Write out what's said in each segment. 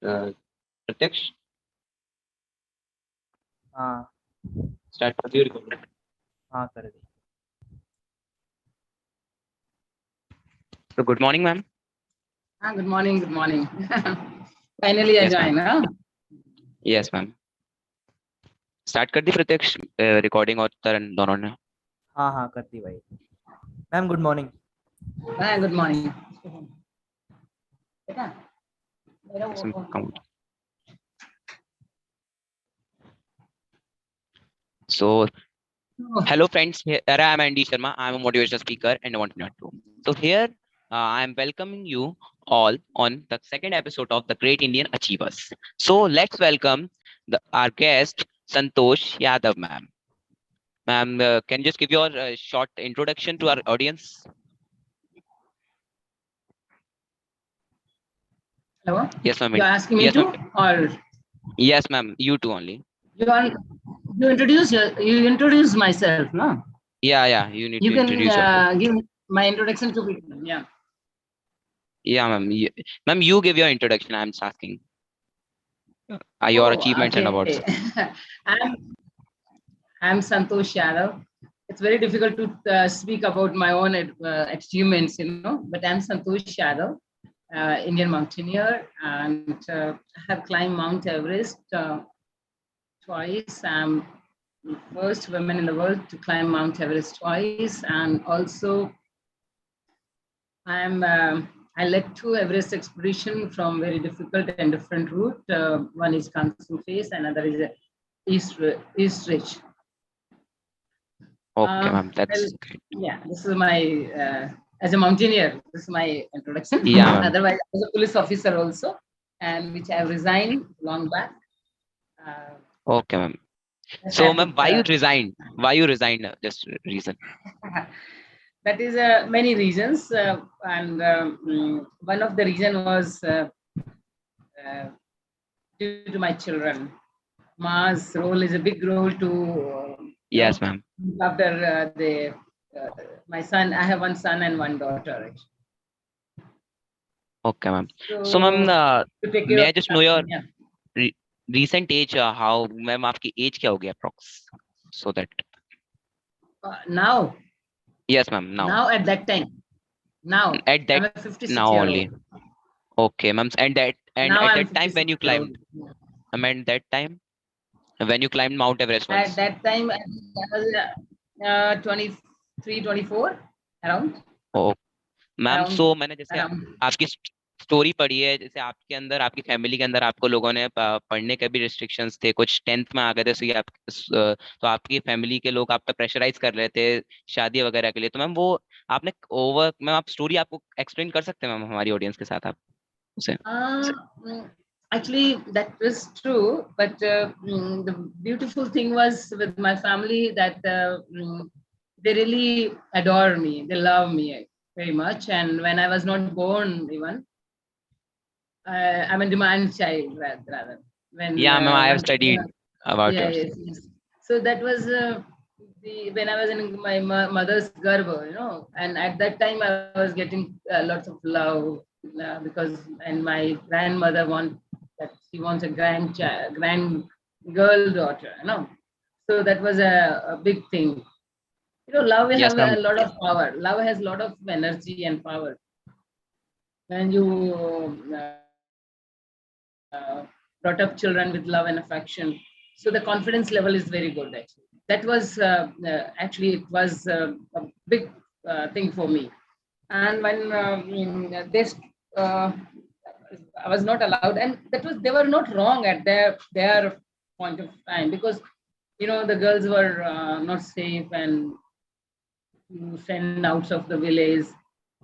प्रत्यक्ष हाँ स्टार्ट कर दियो रिकॉर्डिंग। हाँ कर दी। तो good morning ma'am. Good morning, good morning. Finally I Yes, join, huh? Yes ma'am, start कर दी प्रत्यक्ष रिकॉर्डिंग और तरन दोनों ने। हाँ हाँ कर दी भाई। Ma'am good morning. Good morning. बेटा, मेरा Some वो- count. So hello friends, here I am Andy Sharma. I am a motivational speaker and entrepreneur too. So here I am welcoming you all on the second episode of the Great Indian Achievers. So let's welcome our guest Santosh Yadav ma'am. Ma'am, can you just give your short introduction to our audience? Hello? Yes ma'am. You're asking me Yes, to, ma'am. or Yes ma'am, you too only. you introduce myself, no? Yeah, you need You to can introduce yourself. give my introduction to people. Yeah. Yeah ma'am. Ma'am, you give your introduction. I'm just asking. Your achievements and awards. I'm Santosh Yadav. It's very difficult to speak about my own achievements, but I'm Santosh Yadav, Indian mountaineer, and I have climbed Mount Everest twice. I'm the first woman in the world to climb Mount Everest twice, and also I led two Everest expedition from very difficult and different route. One is Kansu Face, another is East Ridge. Okay, ma'am, that's great. Yeah, this is my as a mountaineer. This is my introduction. Yeah, ma'am. Otherwise, as a police officer also, and which I have resigned long back. Okay, ma'am. So, ma'am, why you resigned? Why you resigned? Just reason. That is many reasons, and one of the reason was due to my children. Ma's role is a big role to Yes, ma'am. after my son. I have one son and one daughter. Okay, ma'am. So, ma'am, may I just know your recent age? How, ma'am, आपकी age क्या होगी approx? So that. Now. Yes, ma'am. Now. Now at that time. Now. At that. I'm a 56 now year only. Old. Okay, ma'am. And at that time when you climbed, I mean that time when you climbed Mount Everest once. At that time, I was 23, 24 around. Oh, ma'am, so मैंने जैसे around. आपकी story पढ़ी है, जैसे आपके अंदर, आपकी family के अंदर आपको लोगों ने पढ़ने के भी रिस्ट्रिक्शंस थे, कुछ 10th में आ गए थे, तो आपकी फैमिली के लोग आप पे प्रेशराइज कर रहे थे शादी वगैरह के लिए, तो मैम वो आपने मैम आप स्टोरी आपको एक्सप्लेन कर सकते हैं मैम हमारी ऑडियंस के साथ आप उसे? Actually, that is true, but the beautiful thing was with my family that they really adore me, they love me very much, and when I was not born even, I'm a demand child rather. When ma'am, I have studied about yours. Yes. So that was when I was in my mother's garba, and at that time I was getting lots of love because, and my grandmother she wants a grand girl daughter. So that was a big thing. Love will have a lot of power. Love has a lot of energy and power. When you brought up children with love and affection, so the confidence level is very good. Actually, that was actually it was a big thing for me. And when this, I was not allowed, and they were not wrong at their point of time, because the girls were not safe and sent out of the village.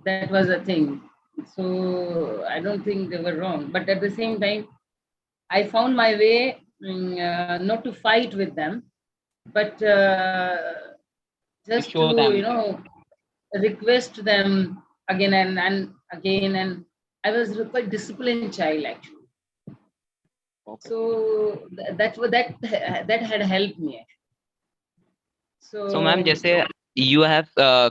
That was a thing. So I don't think they were wrong, but at the same time, I found my way not to fight with them, but just to them. Request them again and again, and I was a quite disciplined child actually. Okay. So that had helped me. So ma'am, जैसे you have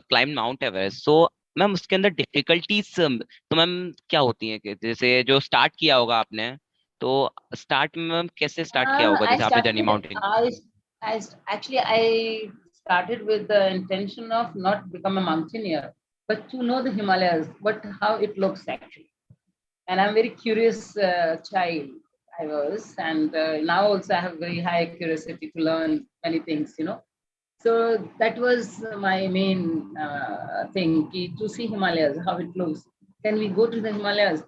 climbed Mount Everest, so ma'am उसके अंदर difficulties तो ma'am क्या होती हैं कि जैसे जो स्टार्ट किया होगा आपने, तो स्टार्ट में कैसे स्टार्ट किया होगा I जैसे आपने journey started. Mountain? Actually I started with the intention of not become a mountaineer, but to know the Himalayas, what how it looks actually. And I'm very curious child I was, and now also I have very high curiosity to learn many things, you know. So that was my main thing, to see Himalayas, how it looks. Can we go to the Himalayas?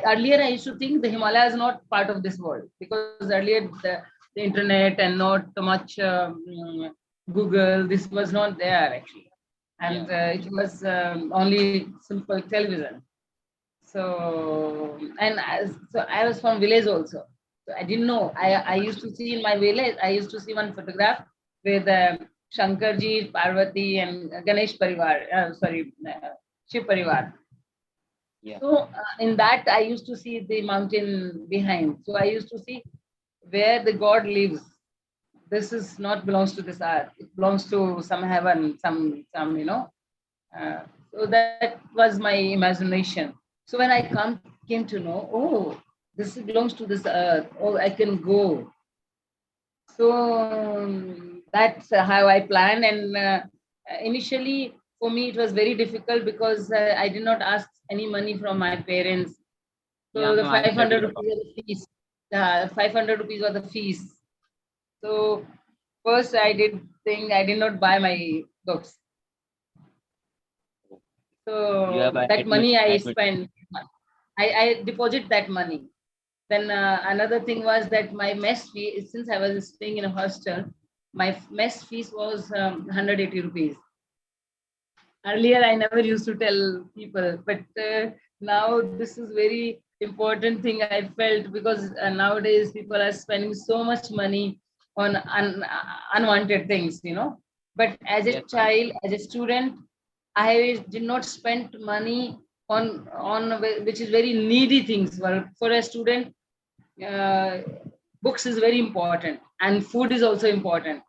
Earlier I used to think the Himalaya is not part of this world, because earlier the internet and not much Google, this was not there actually, and it was only simple television. So so I was from village also. So I didn't know. I used to see in my village. I used to see one photograph with Shankarji, Parvati, and Ganesh Parivar. Shiv Parivar. Yeah. So in that I used to see the mountain behind. So I used to see where the God lives. This is not belongs to this earth. It belongs to some heaven, some you know. Uh, so that was my imagination. So when I came to know, oh, this belongs to this earth. Oh, I can go. So that's how I planned. And initially, for me, it was very difficult because I did not ask any money from my parents. So Yeah, the no, I 500 studied a rupees lot. was the fees. 500 rupees was the fees. So first I did not buy my books. You have So that money I admit. spent, I deposit that money. Then another thing was that my mess fee, since I was staying in a hostel, my mess fees was 180 rupees. Earlier, I never used to tell people, but now this is very important thing I felt, because nowadays people are spending so much money on unwanted things, you know. But as a Yes, ma'am. child, as a student, I did not spend money on which is very needy things. Well, for a student, uh, books is very important, and food is also important.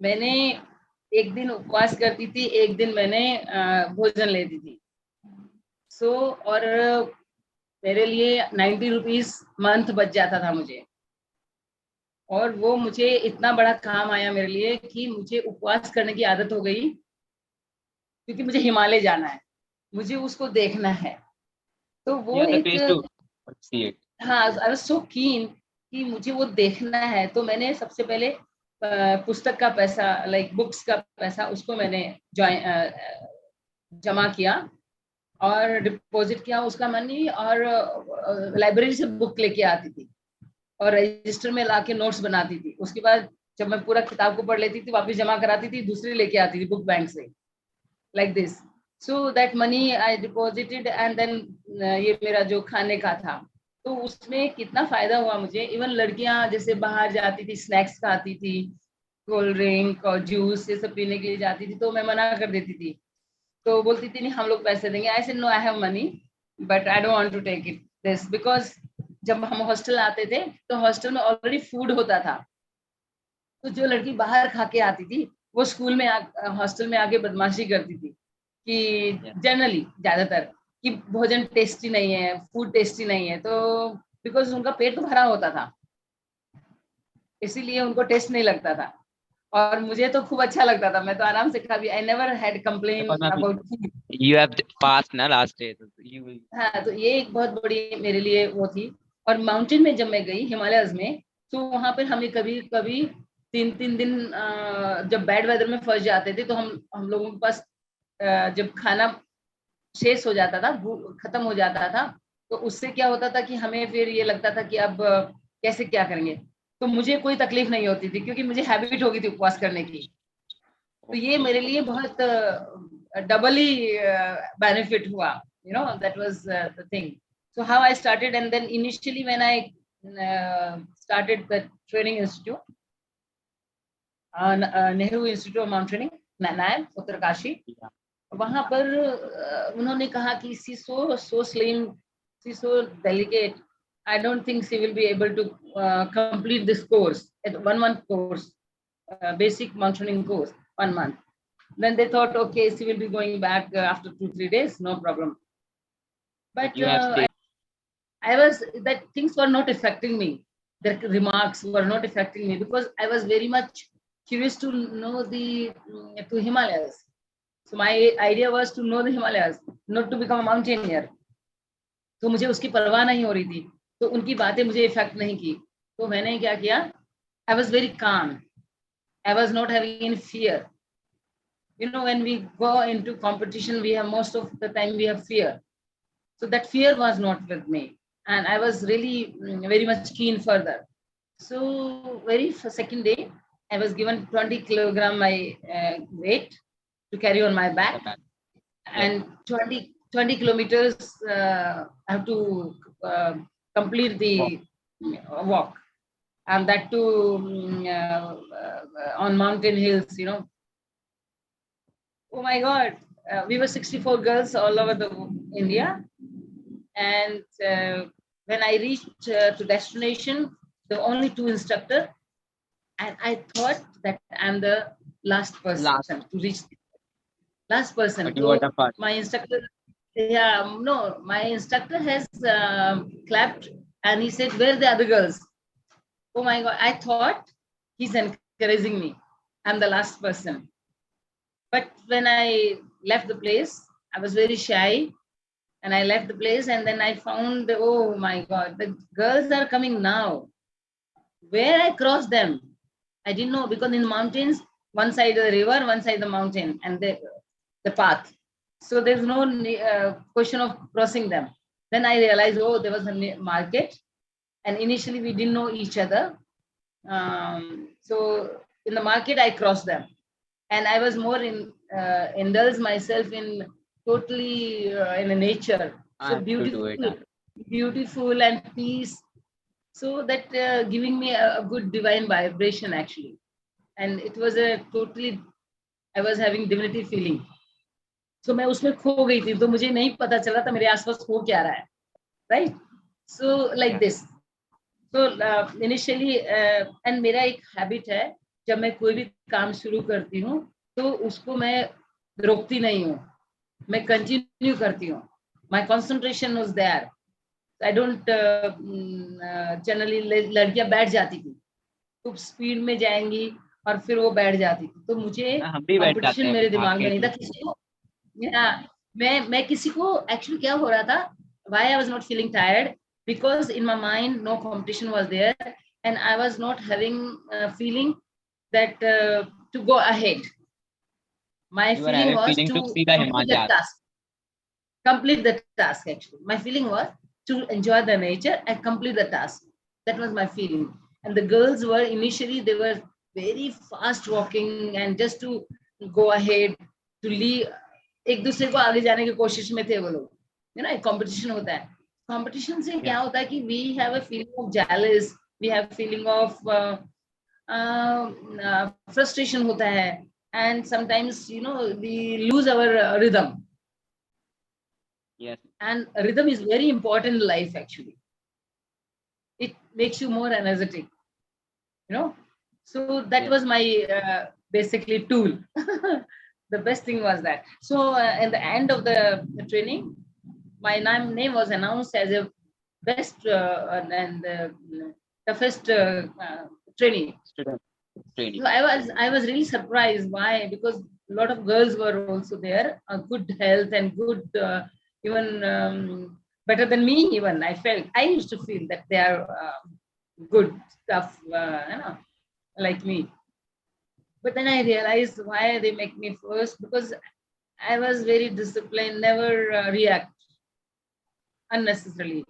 मैंने एक दिन उपवास करती थी, एक दिन मैंने भोजन लेती थी. सो और मेरे लिए 90 रुपीज मंथ बच जाता था मुझे, और वो मुझे इतना बड़ा काम आया मेरे लिए कि मुझे उपवास करने की आदत हो गई, क्योंकि मुझे हिमालय जाना है, मुझे उसको देखना है. तो वो Yeah, the एक, place to see it. हाँ, आई वाज सो कीन कि मुझे वो देखना है. तो मैंने सबसे पहले पुस्तक का पैसा, लाइक बुक्स का पैसा, उसको मैंने जमा किया और डिपॉजिट किया उसका मनी, और लाइब्रेरी से बुक लेके आती थी और रजिस्टर में लाके नोट्स बनाती थी. उसके बाद जब मैं पूरा किताब को पढ़ लेती थी, वापस जमा कराती थी, दूसरी लेके आती थी बुक बैंक से, like this. So that money I deposited, and then ये मेरा जो खाने का था, तो उसमें कितना फायदा हुआ मुझे. इवन लड़कियां जैसे बाहर जाती थी, स्नैक्स खाती थी, कोल्ड ड्रिंक और जूस ये सब पीने के लिए जाती थी, तो मैं मना कर देती थी. तो बोलती थी नहीं, हम लोग पैसे देंगे. I said no, I have money but I don't want to take it this, because जब हम हॉस्टल आते थे तो हॉस्टल में ऑलरेडी फूड होता था. तो जो लड़की बाहर खा के आती थी, वो स्कूल में हॉस्टल में आके बदमाशी करती थी, कि जनरली ज्यादातर, कि भोजन टेस्टी नहीं है, फूड टेस्टी नहीं है. तो बिकॉज उनका पेट तो भरा होता था, इसीलिए उनको टेस्ट नहीं लगता था, और मुझे तो खूब अच्छा लगता था. मैं तो आराम से खा भी. I never had complain Because ma'am, about food. you have passed na last day, so you will. हाँ, तो ये एक बहुत बड़ी मेरे लिए वो थी. और माउंटेन में जब मैं गई हिमालयस में, तो वहां पर हमें कभी कभी 3-3 दिन जब बैड वेदर में फंस जाते थे, तो हम लोगों के पास जब खाना शेष हो जाता था, खत्म हो जाता था, तो उससे क्या होता था कि हमें फिर ये लगता था कि अब कैसे क्या करेंगे. तो मुझे कोई तकलीफ नहीं होती थी, क्योंकि मुझे हैबिट हो गई थी उपवास करने की. तो ये मेरे लिए बहुत डबली बेनिफिट हुआ, you know. That was the thing. So how I started, and then initially when I started the training institute, Nehru Institute of Mountaineering, नायब, उत्तरकाशी, वहां पर उन्होंने कहा कि सी so slim, C so delicate, I don't think she will be able to complete this course, at 1 month course, basic mountaineering course, 1 month. Then they thought, okay, she will be going back after 2-3 days, no problem. But You have stayed. I was that things were not affecting me. Their remarks were not affecting me because I was very much curious to know the to Himalayas. So my idea was to know the Himalayas, not to become a mountaineer. तो मुझे उसकी परवाह नहीं हो रही थी, तो उनकी बातें मुझे इफेक्ट नहीं की. तो मैंने क्या किया, I was very calm. I was not having any fear. You know, when we go into competition, we have most of the time we have fear. So that fear was not with me, and I was really very much keen further. So very second day, I was given 20 kilogram my weight to carry on my back, and 20 kilometers I have to complete the walk, and that too on mountain hills, you know. Oh my God, we were 64 girls all over the India, and when I reached to destination, there were only 2 instructors, and I thought that I'm the last person to reach. Last person. But you were the first. My instructor, yeah, no, my instructor has clapped and he said, "Where are the other girls?" Oh my God, I thought he's encouraging me. I'm the last person. But when I left the place, I was very shy, and I left the place, and then I found, oh my God, the girls are coming now. Where I crossed them, I didn't know, because in the mountains, one side the river, one side the mountain, and the path. So there's no question of crossing them. Then I realized, oh, there was a market, and initially we didn't know each other. So in the market, I crossed them, and I was more indulged myself in totally in the nature. So beautiful and peace. So that giving me a good divine vibration actually, and it was a totally, I was having divinity feeling. So मैं उसमें खो गई थी, तो मुझे नहीं पता चला था मेरे आसपास हो क्या रहा है, right? So like this. So initially and मेरा एक habit है, जब मैं कोई भी काम शुरू करती हूँ तो उसको मैं रोकती नहीं हूँ, मैं कंटिन्यू करती हूँ. My concentration was there. I don't generally, लड़कियां बैठ जाती थी, खूब स्पीड में जाएंगी और फिर वो बैठ जाती थी, तो मुझे कंपटीशन मेरे दिमाग में नहीं था. किसी को मैं किसी को एक्चुअली क्या हो रहा था, why I was not feeling tired, because in my mind no competition was there, and I was not having a feeling that to go ahead. My feeling was to complete the task. Complete the task actually. My feeling was to enjoy the nature and complete the task. That was my feeling. And the girls were initially, they were very fast walking and just to go ahead, to leave. एक दूसरे को आगे जाने की कोशिश में थे वो लोग. You know, एक competition होता है. Competition से क्या होता है कि we have a feeling of jealous, we have feeling of frustration होता है, and sometimes, you know, we lose our rhythm. Yes. And rhythm is very important in life actually. It makes you more energetic, you know. So that was my basically tool. The best thing was that. So at the end of the training, my name was announced as a best and toughest trainee. So I was really surprised. Why? Because a lot of girls were also there, good health and good, even better than me. Even I used to feel that they are good stuff, you know, like me. But then I realized why they make me first, because I was very disciplined, never react unnecessarily.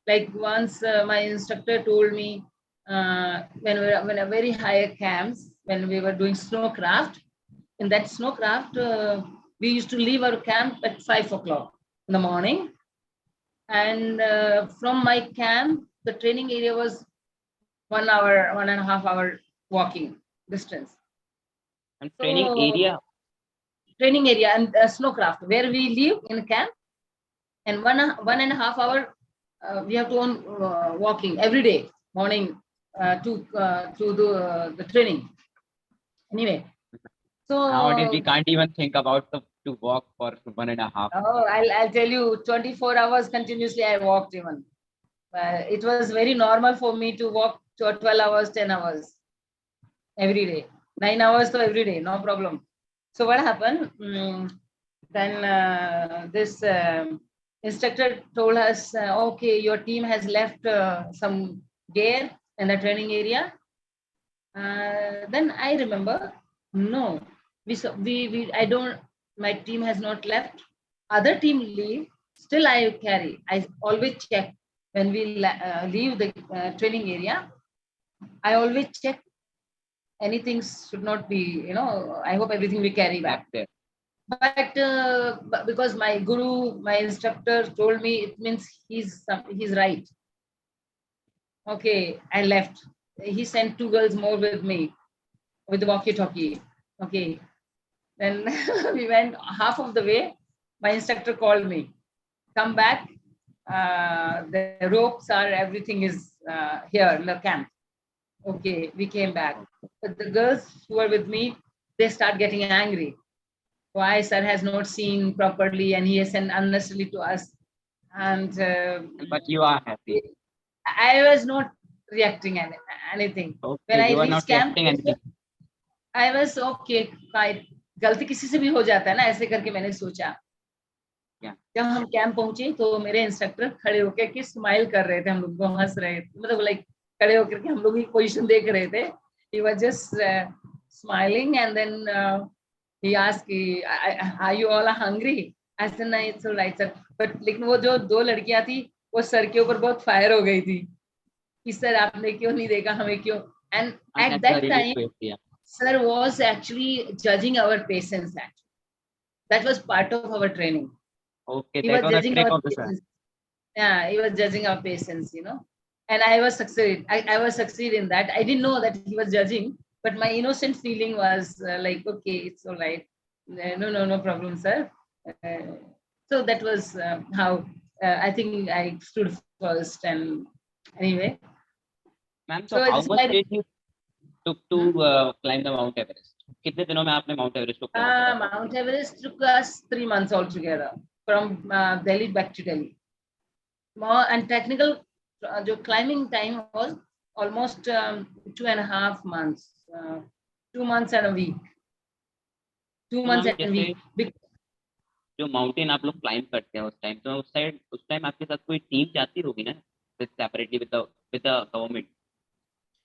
Like once my instructor told me when we were in very high camps, when we were doing snowcraft, in that snowcraft, we used to leave our camp at 5 o'clock in the morning. And from my camp, the training area was 1 hour, 1.5 hour walking distance. And training area? Training area and snowcraft, where we live in camp, and 1.5 hour we have to on walking every day morning to the training. Anyway, so nowadays we can't even think about to walk for 1.5 hours. Oh, I'll tell you, 24 hours continuously I walked even. It was very normal for me to walk to 12 hours, 10 hours every day. 9 hours so every day, no problem. So what happened? Then this instructor told us, okay, your team has left some gear in the training area. Then I remember, no, I don't, my team has not left. Other team leave, still I carry. I always check when we leave the training area. I always check anything should not be, I hope everything we carry back. there. But because my guru, my instructor told me, it means he's right. Okay, I left. He sent 2 girls more with me with the walkie-talkie. Okay, then we went half of the way. My instructor called me, come back. The ropes are, everything is here in the camp. Okay, we came back. But the girls who were with me, they start getting angry. Why sir has not seen properly and he has sent unnecessarily to us. And But you are happy. I was not reacting anything. Okay, When I you are reached not camp, reacting anything. I was okay, fine. गलती किसी से भी हो जाता है ना, ऐसे करके मैंने सोचा. Yeah. जब हम कैंप पहुंचे तो मेरे इंस्ट्रक्टर खड़े होकर के स्माइल कर रहे थे, हम लोग को हंस रहे थे, मतलब लाइक खड़े होकर के हम लोग की पोजीशन देख रहे थे. He was just smiling and then he asked, "Are you all hungry?" I said, "No, it's all right, sir." But लेकिन वो जो 2 लड़कियां थी, वो सर के ऊपर बहुत फायर हो गई थी कि सर आपने क्यों नहीं देखा, हमें क्यों. And at that time, sir was actually judging our patience. Actually, that was part of our training. Okay, He that was was a judging trick our of the sir. patience. Yeah, he was judging our patience, and I was succeed. I was succeed in that. I didn't know that he was judging, but my innocent feeling was like, okay, it's all right. No problem, sir. So that was how I think I stood first. And anyway, Ma'am, so so how it's much my did you took to climb the Mount Everest? कितने दिनों में आपने Mount Everest को climb किया? Mount Everest took us 3 months altogether from Delhi back to Delhi. More and technical the climbing time was almost 2.5 months, 2 months and a week. 2 months ma'am and a जैसे week. जो mountain आप लोग climb करते हैं उस time, तो उस time आपके साथ कोई टीम जाती होगी ना, separately with the government,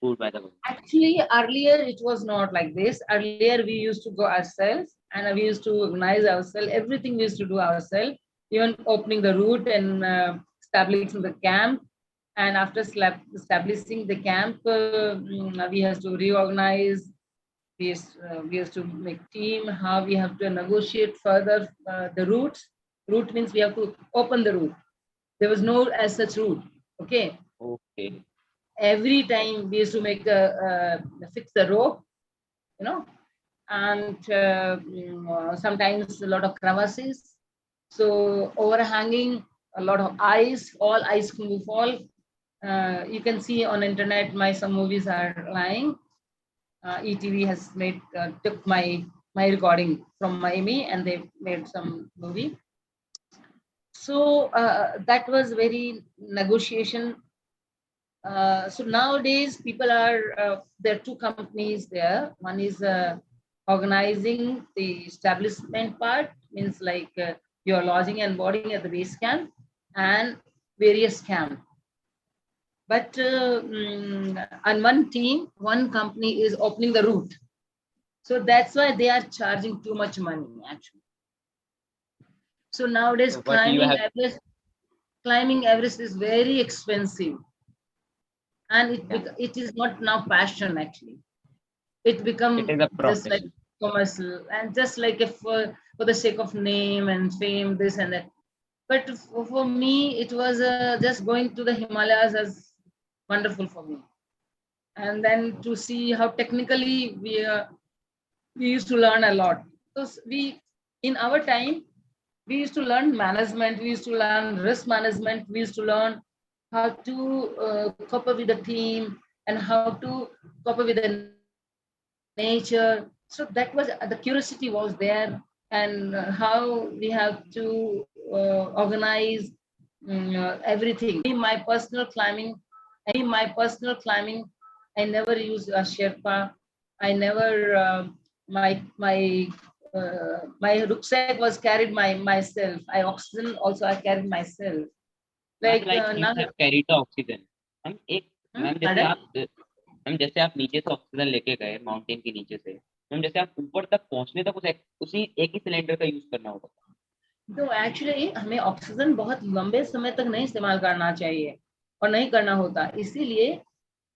food by the government. Actually, earlier it was not like this. Earlier we used to go ourselves and we used to organize ourselves. Everything we used to do ourselves, even opening the route and establishing the camp. And after establishing the camp, we have to reorganize. We used to make team, how we have to negotiate further the routes. Route means we have to open the route. There was no as such route. Okay. Okay. Every time we used to make fix the rope, and sometimes a lot of crevasses. So overhanging, a lot of ice, all ice can fall. You can see on internet, some movies are lying. ETV has took my recording from Miami and they made some movie. So that was very negotiation. So nowadays people are, there are 2 companies there. One is organizing the establishment part, means like your lodging and boarding at the base camp and various camp. But on one team, one company is opening the route. So that's why they are charging too much money actually. So nowadays climbing Everest is very expensive. And it is not now passion actually. It becomes just like commercial and just like if for the sake of name and fame, this and that. But for me, it was just going to the Himalayas as wonderful for me. And then to see how technically we used to learn a lot. So in our time, we used to learn management, we used to learn risk management, we used to learn how to cope up with the team and how to cope up with the nature. So that was the curiosity was there, and how we have to organize everything. In my personal climbing, I never use a Sherpa. I never my rucksack was carried myself. Oxygen also I carried myself. Ma'am Like like you now, have carried the oxygen. Ma'am एक ma'am जैसे pardon? आप ma'am जैसे आप नीचे से oxygen लेके गए mountain के नीचे से, मैम जैसे आप ऊपर तक पहुंचने तक उसी एक ही सिलेंडर का यूज करना होगा। तो एक्चुअली हमें ऑक्सीजन बहुत लंबे समय तक नहीं इस्तेमाल करना चाहिए और नहीं करना होता। इसीलिए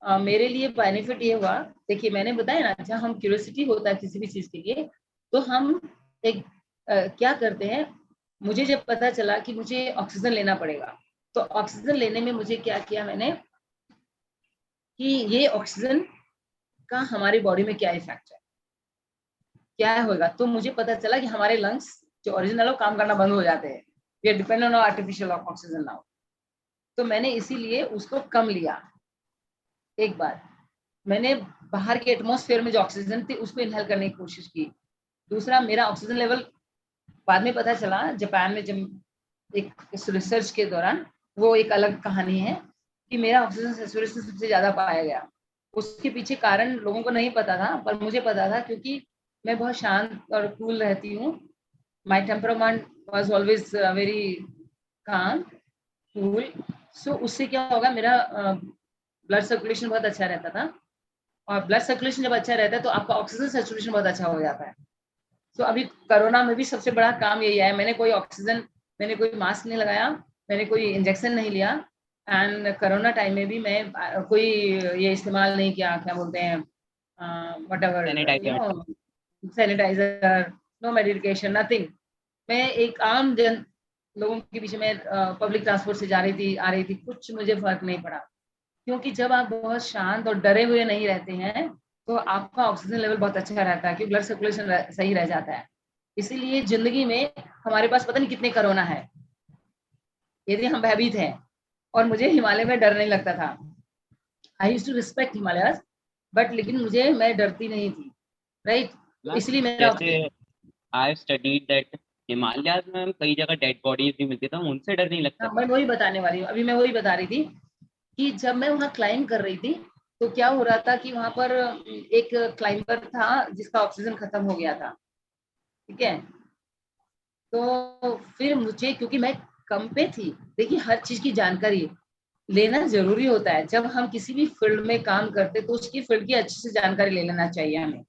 मेरे लिए बेनिफिट ये हुआ, देखिए मैंने बताया ना, जहाँ हम क्यूरियोसिटी होता है किसी भी चीज के लिए, तो हम एक क्या करते हैं, मुझे जब पता चला कि मुझे ऑक्सीजन लेना पड़ेगा, तो ऑक्सीजन लेने में मुझे क्या किया मैंने कि ये ऑक्सीजन का हमारी बॉडी में क्या इफेक्ट है, क्या होगा। तो मुझे पता चला कि हमारे लंग्स जो ओरिजिनल हो काम करना बंद हो जाते हैं, we are dependent on artificial oxygen now. तो मैंने इसीलिए उसको कम लिया। एक बार मैंने बाहर के एटमॉस्फेयर में जो ऑक्सीजन थी उसको इनहेल करने की कोशिश की। दूसरा, मेरा ऑक्सीजन लेवल बाद में पता चला जापान में, जब एक रिसर्च के दौरान, वो एक अलग कहानी है कि मेरा ऑक्सीजन सैचुरेशन सबसे ज्यादा पाया गया। उसके पीछे कारण लोगों को नहीं पता था, पर मुझे पता था, क्योंकि मैं बहुत शांत और कूल रहती हूँ। My temperament was always very calm cool. So उससे क्या होगा, मेरा ब्लड सर्कुलेशन बहुत अच्छा रहता था, और ब्लड सर्कुलेशन जब अच्छा रहता है तो आपका ऑक्सीजन सैचुरेशन बहुत अच्छा हो जाता है। तो अभी कोरोना में भी सबसे बड़ा काम यही है, मैंने कोई मास्क नहीं लगाया, मैंने कोई इंजेक्शन नहीं लिया, एंड कोरोना टाइम में भी मैं कोई ये इस्तेमाल नहीं किया, क्या बोलते हैं, whatever, you sanitiser. No, sanitiser, no medication, nothing. मैं एक आम जन लोगों के बीच में पब्लिक ट्रांसपोर्ट से जा रही थी, आ रही थी, कुछ मुझे फर्क नहीं पड़ा। क्योंकि जब आप बहुत शांत और डरे हुए नहीं रहते हैं, तो आपका ऑक्सीजन लेवल बहुत अच्छा रहता है, कि ब्लड सर्कुलेशन सही रह जाता है। इसीलिए जिंदगी में हमारे पास पता नहीं कितने कोरोना है, यदि हम भयभीत हैं, और मुझे हिमालय में डर नहीं लगता था। I used to respect Himalayas, but लेकिन मैं डरती नहीं थी, राइट। तो मैम इसलिए मेरा जैसे आई स्टडीड दैट हिमालयाज में कई जगह डेड बॉडीज भी मिलती है, तो उनसे डर नहीं लगता मैं था। वही बताने वाली हूँ, अभी मैं वही बता रही थी कि जब मैं वहाँ क्लाइंब कर रही थी, तो क्या हो रहा था कि वहां पर एक क्लाइंबर था जिसका ऑक्सीजन खत्म हो गया था, ठीक है। तो फिर मुझे, क्योंकि मैं कम पे थी, देखिए हर चीज की जानकारी लेना जरूरी होता है। जब हम किसी भी फील्ड में काम करते तो उसकी फील्ड की अच्छे से जानकारी ले लेना चाहिए हमें,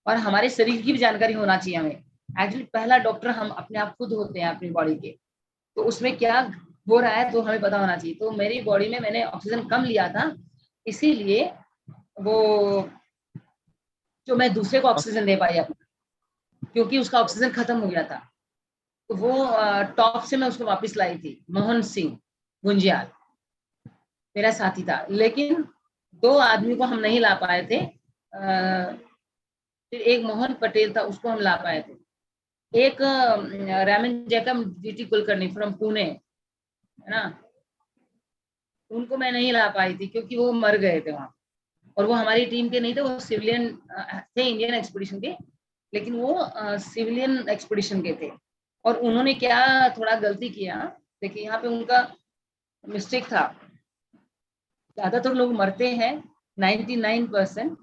और हमारे शरीर की भी जानकारी होना चाहिए हमें। एक्चुअली पहला डॉक्टर हम अपने आप खुद होते हैं अपनी बॉडी के, तो उसमें क्या हो रहा है तो हमें पता होना चाहिए। तो मेरी बॉडी में मैंने ऑक्सीजन कम लिया था, इसीलिए वो, जो मैं दूसरे को ऑक्सीजन दे पाई अपना, क्योंकि उसका ऑक्सीजन खत्म हो गया था। तो वो टॉप से मैं उसको वापस लाई थी। मोहन सिंह गुंजियाल मेरा साथी था, लेकिन दो आदमी को हम नहीं ला पाए थे। फिर एक मोहन पटेल था, उसको हम ला पाए थे। एक रामन जैकम जीटी कुलकर्णी फ्रॉम पुणे, है ना, उनको मैं नहीं ला पाई थी क्योंकि वो मर गए थे वहां, और वो हमारी टीम के नहीं थे, वो सिविलियन थे, इंडियन एक्सपीडिशन के, लेकिन वो सिविलियन एक्सपीडिशन के थे। और उन्होंने क्या थोड़ा गलती किया, देखिए यहाँ पे उनका मिस्टेक था। ज्यादातर लोग मरते हैं 99%,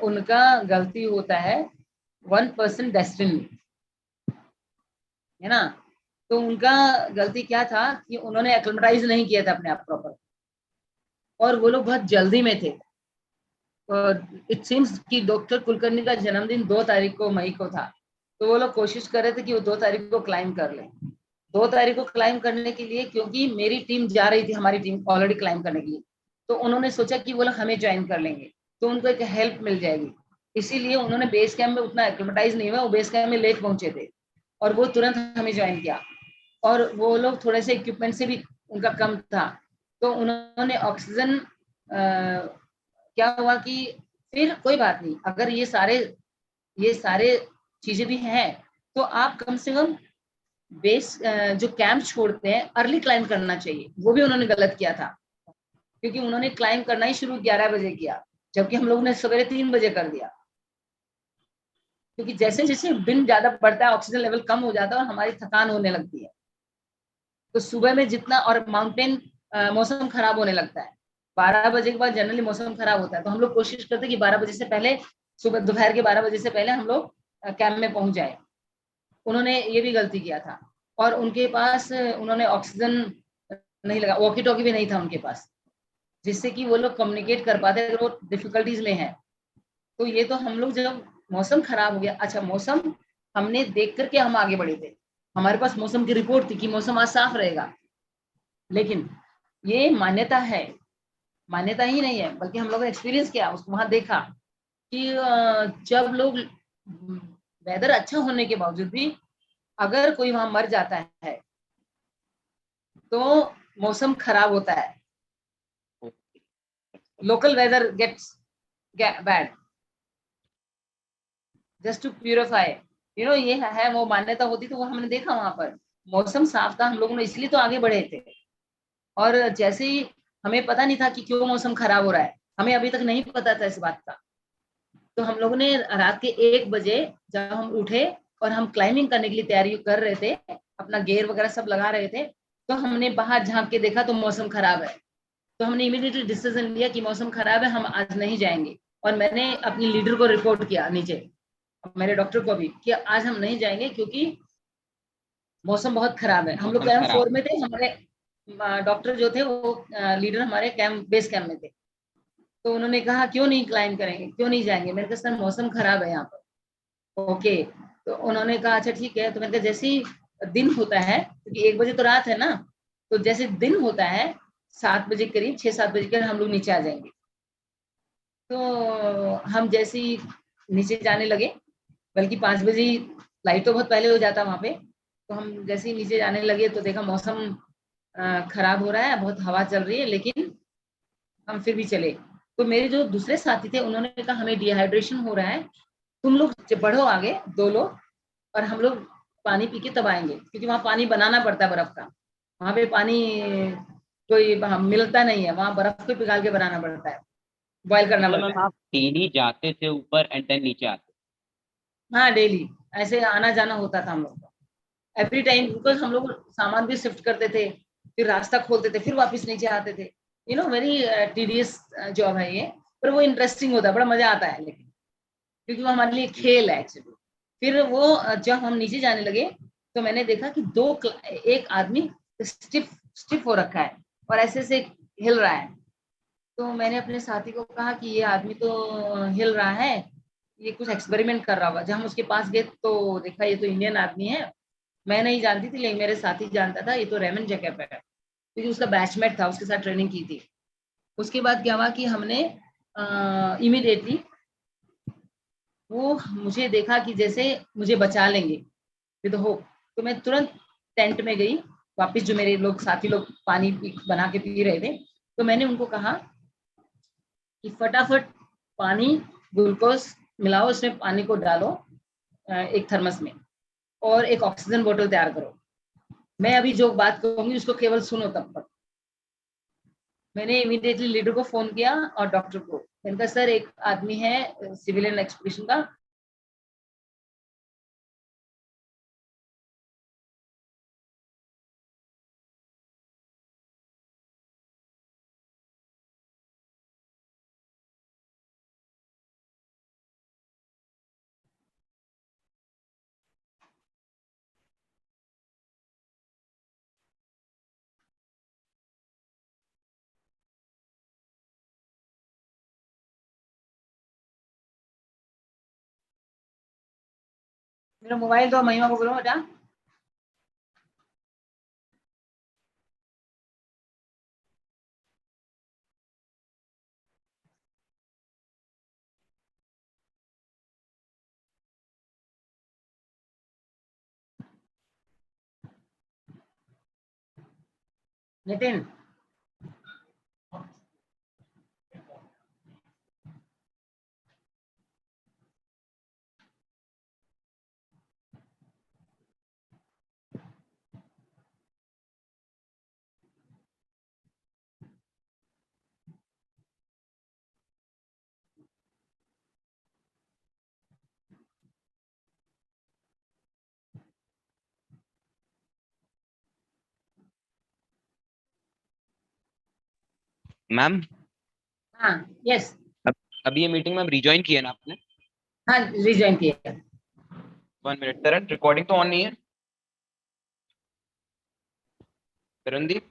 उनका गलती होता है 1% डेस्टिनी, है ना। तो उनका गलती क्या था कि उन्होंने एक्लेमेटाइज नहीं किया था अपने आप प्रॉपर, और वो लोग बहुत जल्दी में थे। इट सीम्स कि डॉक्टर कुलकर्णी का जन्मदिन 2 तारीख को मई को था, तो वो लोग कोशिश कर रहे थे कि वो 2 तारीख को क्लाइंब कर लें। 2 तारीख को क्लाइंब करने के लिए, क्योंकि मेरी टीम जा रही थी, हमारी टीम ऑलरेडी क्लाइंब करने के लिए, तो उन्होंने सोचा कि वो लोग हमें ज्वाइन कर लेंगे तो उनको एक हेल्प मिल जाएगी। इसीलिए उन्होंने बेस कैंप में उतना एक्लेमेटाइज नहीं हुआ, वो बेस कैंप में लेट पहुंचे थे, और वो तुरंत हमें ज्वाइन किया। और वो लोग थोड़े से इक्विपमेंट से भी उनका कम था, तो उन्होंने ऑक्सीजन क्या हुआ कि फिर कोई बात नहीं, अगर ये सारे चीजें भी हैं, तो आप कम से कम बेस जो कैंप छोड़ते हैं अर्ली क्लाइंब करना चाहिए। वो भी उन्होंने गलत किया था, क्योंकि उन्होंने क्लाइंब करना ही शुरू 11 बजे किया, जबकि हम लोगों ने सवेरे 3 बजे कर दिया। क्योंकि जैसे जैसे दिन ज्यादा बढ़ता है ऑक्सीजन लेवल कम हो जाता है और हमारी थकान होने लगती है। तो सुबह में जितना, और माउंटेन मौसम खराब होने लगता है 12 बजे के बाद, जनरली मौसम खराब होता है, तो हम लोग कोशिश करते हैं कि 12 बजे से पहले, सुबह दोपहर के 12 बजे से पहले हम लोग कैंप में पहुंच जाए। उन्होंने ये भी गलती किया था, और उनके पास उन्होंने ऑक्सीजन नहीं लगा, वॉकी टॉकी भी नहीं था उनके पास, जिससे कि वो लोग कम्युनिकेट कर पाते अगर वो डिफिकल्टीज में है। तो ये तो हम लोग जब मौसम खराब हो गया, अच्छा मौसम हमने देख करके हम आगे बढ़े थे, हमारे पास मौसम की रिपोर्ट थी कि मौसम आज साफ रहेगा, लेकिन ये मान्यता है, मान्यता ही नहीं है, बल्कि हम लोगों ने एक्सपीरियंस किया, उसको वहां देखा कि जब लोग वेदर अच्छा होने के बावजूद भी अगर कोई वहां मर जाता है तो मौसम खराब होता है, local weather gets bad just to purify, ये है वो मान्यता होती, तो वो हमने देखा वहां पर मौसम साफ था, हम लोगों ने इसलिए तो आगे बढ़े थे। और जैसे ही हमें पता नहीं था कि क्यों मौसम खराब हो रहा है, हमें अभी तक नहीं पता था इस बात का, तो हम लोगों ने रात के 1 बजे जब हम उठे और हम क्लाइंबिंग करने के लिए तैयारी कर रहे थे, अपना गेयर वगैरह सब लगा रहे थे, तो हमने बाहर झांक के देखा तो मौसम खराब है, तो हमने इमीडिएटली डिसीजन लिया कि मौसम खराब है, हम आज नहीं जाएंगे। और मैंने अपनी लीडर को रिपोर्ट किया नीचे, मेरे डॉक्टर को भी, कि आज हम नहीं जाएंगे क्योंकि मौसम बहुत खराब है। हम लोग मौसम कैंप खराब। 4 में थे, हमारे डॉक्टर जो थे वो लीडर हमारे कैंप बेस कैंप में थे, तो उन्होंने कहा क्यों नहीं क्लाइम करेंगे, क्यों नहीं जाएंगे, मैंने कहा सर मौसम खराब है यहाँ पर। ओके, तो उन्होंने कहा अच्छा ठीक है, तो मैंने कहा जैसे ही दिन होता है, क्योंकि 1 बजे तो रात है ना, तो जैसे दिन होता है 7 बजे करीब, 6-7 बजे करीब हम लोग नीचे आ जाएंगे। तो हम जैसे ही नीचे जाने लगे, बल्कि 5 बजे लाइट तो बहुत पहले हो जाता वहां पे, तो हम जैसे ही नीचे जाने लगे तो देखा मौसम खराब हो रहा है, बहुत हवा चल रही है, लेकिन हम फिर भी चले। तो मेरे जो दूसरे साथी थे उन्होंने कहा हमें डिहाइड्रेशन हो रहा है, तुम लोग बढ़ो आगे 2 लोग, और हम लोग पानी पी के तब आएंगे, क्योंकि वहाँ पानी बनाना पड़ता है बर्फ का, वहाँ पे पानी कोई मिलता नहीं है, वहाँ बर्फ को पिघाल के बनाना पड़ता है, बॉयल करना मतलब पड़ता मैम है। आप डेली जाते थे ऊपर एंड देन नीचे आते? हाँ डेली ऐसे आना जाना होता था हम लोग का, एवरी टाइम, बिकॉज हम लोग सामान भी शिफ्ट करते थे, फिर रास्ता खोलते थे, फिर वापस नीचे आते थे, वेरी टीडियस जॉब है ये, पर वो इंटरेस्टिंग होता है, बड़ा मजा आता है, लेकिन क्योंकि वो हमारे लिए खेल है एक्चुअली। फिर वो जब हम नीचे जाने लगे तो मैंने देखा कि एक आदमी स्टिफ स्टिफ हो रखा है और ऐसे से हिल रहा है, तो मैंने अपने साथी को कहा कि ये आदमी तो हिल रहा है, ये कुछ एक्सपेरिमेंट कर रहा होगा। जब हम उसके पास गए तो देखा ये तो इंडियन आदमी है, मैं नहीं जानती थी लेकिन मेरे साथी जानता था, ये तो रेमन जैकब है, क्योंकि उसका बैचमेट था, उसके साथ ट्रेनिंग की थी। उसके बाद क्या हुआ कि हमने इमीडिएटली वो मुझे देखा कि जैसे मुझे बचा लेंगे विद होप, तो मैं तुरंत टेंट में गई वापस, जो मेरे लोग साथी लोग पानी बना के पी रहे थे, तो मैंने उनको कहा कि फटाफट पानी ग्लूकोज मिलाओ, उसमें पानी को डालो एक थर्मस में, और एक ऑक्सीजन बोतल तैयार करो, मैं अभी जो बात कहूंगी उसको केवल सुनो तब तक। मैंने इमीडिएटली लीडर को फोन किया और डॉक्टर को, मैंने कहा सर एक आदमी है सिविलियन एक्सपीडिशन का, मेरा मोबाइल दो, महिमा को बोलो बेटा। नितिन, मैम हाँ, यस, अभी ये मीटिंग मैम रिज्वाइन की है ना आपने? हाँ, रिज्वाइन किया। 1 मिनट तरन, रिकॉर्डिंग तो ऑन नहीं है तरनदीप,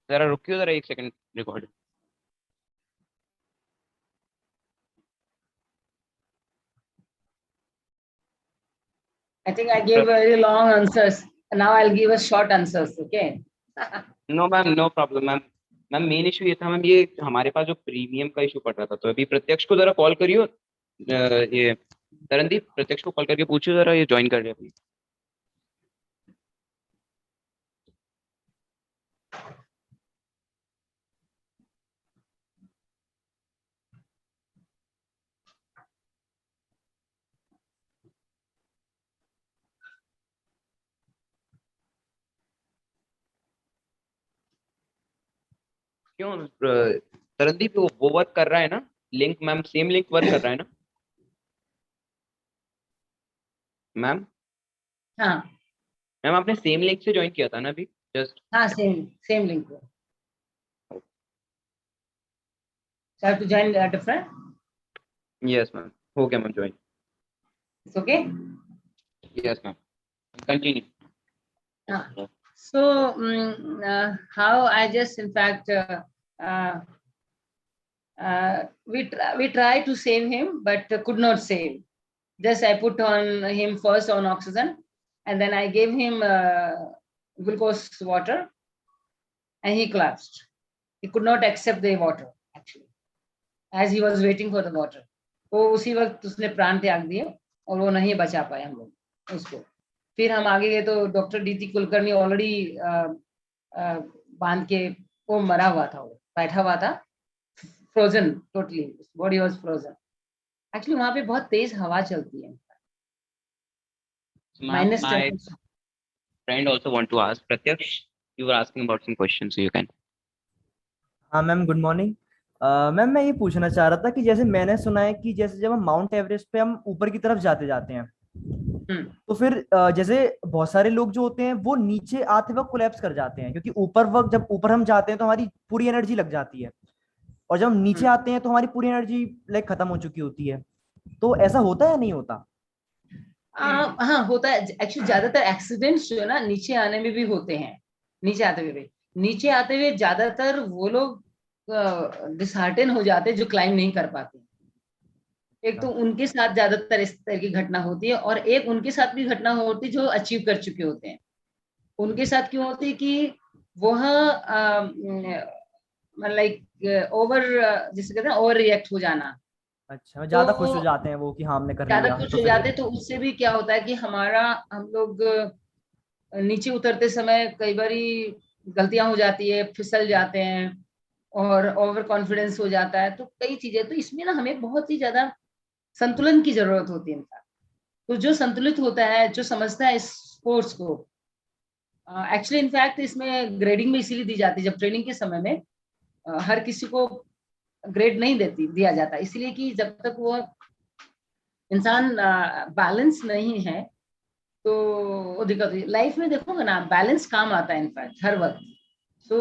जरा रुकियो जरा 1 second record. I think I gave very long answers. Now I'll give a short answers. Okay. No ma'am, no problem ma'am. Ma'am main issue ये था मैम, ये हमारे पास जो प्रीमियम का इशू पड़ रहा था, तो अभी प्रत्यक्ष को जरा कॉल करियो, ये तरनदीप प्रत्यक्ष को कॉल करके पूछियो जरा ये ज्वाइन कर ले अभी। क्यों तरनदीप वो वर्क कर रहा है ना? Link ma'am same link work कर रहा है ना मैम? हाँ, मैम आपने सेम लिंक से ज्वाइन किया था ना अभी जस्ट? हाँ, same link. So I have to join different. Yes ma'am, हो गया ma'am join. It's okay. Yes ma'am, continue. So how I just in fact we tried to save him, but could not save. Just I put on him first on oxygen, and then I gave him glucose water, and he collapsed. He could not accept the water actually, as he was waiting for the water. वो उसी वक्त उसने प्राण त्याग दिए और वो नहीं बचा पाए हम लोग उसको। फिर हम आगे गए तो डॉक्टर डीटी कुलकर्णी ऑलरेडी बांध के वो मरा हुआ था, वो बैठा हुआ था, frozen, totally body was frozen. Actually वहां पे बहुत तेज हवा चलती है, minus My friend also want to ask. Pratyaksh, you were asking about some questions, so you can. हाँ मैम, गुड मॉर्निंग। मैम मैं ये पूछना चाह रहा था कि जैसे मैंने सुना है कि जैसे जब हम माउंट एवरेस्ट पे हम ऊपर की तरफ जाते जाते हैं, तो फिर जैसे बहुत सारे लोग जो होते हैं वो नीचे आते वक्त कोलैप्स कर जाते हैं, क्योंकि ऊपर वक्त जब ऊपर हम जाते हैं तो हमारी पूरी एनर्जी लग जाती है, और जब हम नीचे आते हैं तो हमारी पूरी एनर्जी लाइक खत्म हो चुकी होती है। तो ऐसा होता है या नहीं होता? हाँ, होता है एक्चुअली। ज्यादातर एक्सीडेंट्स जो है ना नीचे आने में भी होते हैं, नीचे आते हुए भी। नीचे आते हुए ज्यादातर वो लोग डिसहार्टन हो जाते हैं जो क्लाइम नहीं कर पाते। एक तो उनके साथ ज्यादातर इस तरह की घटना होती है, और एक उनके साथ भी घटना होती है जो अचीव कर चुके होते हैं। उनके साथ क्यों होती है कि वह लाइक ओवर, जिसे कहते हैं ओवर रिएक्ट हो जाना। अच्छा, ज्यादा खुश हो तो जाते हैं वो कि हाँ हमने कर ज्यादा लिया, खुश तो हो फिर जाते, तो उससे भी क्या होता है कि हम लोग नीचे उतरते समय कई बारी गलतियां हो जाती है, फिसल जाते हैं और ओवर कॉन्फिडेंस हो जाता है, तो कई चीजें। तो इसमें ना हमें बहुत ही ज्यादा संतुलन की जरूरत होती है इनका। तो जो संतुलित होता है, जो समझता है इस स्पोर्ट्स को, एक्चुअली इनफैक्ट इसमें ग्रेडिंग भी इसीलिए दी जाती है। जब ट्रेनिंग के समय में हर किसी को ग्रेड नहीं दिया जाता, इसलिए कि जब तक वो इंसान बैलेंस नहीं है तो वो दिक्कत हुई लाइफ में। देखोगे ना, बैलेंस काम आता है इनफैक्ट हर वक्त। सो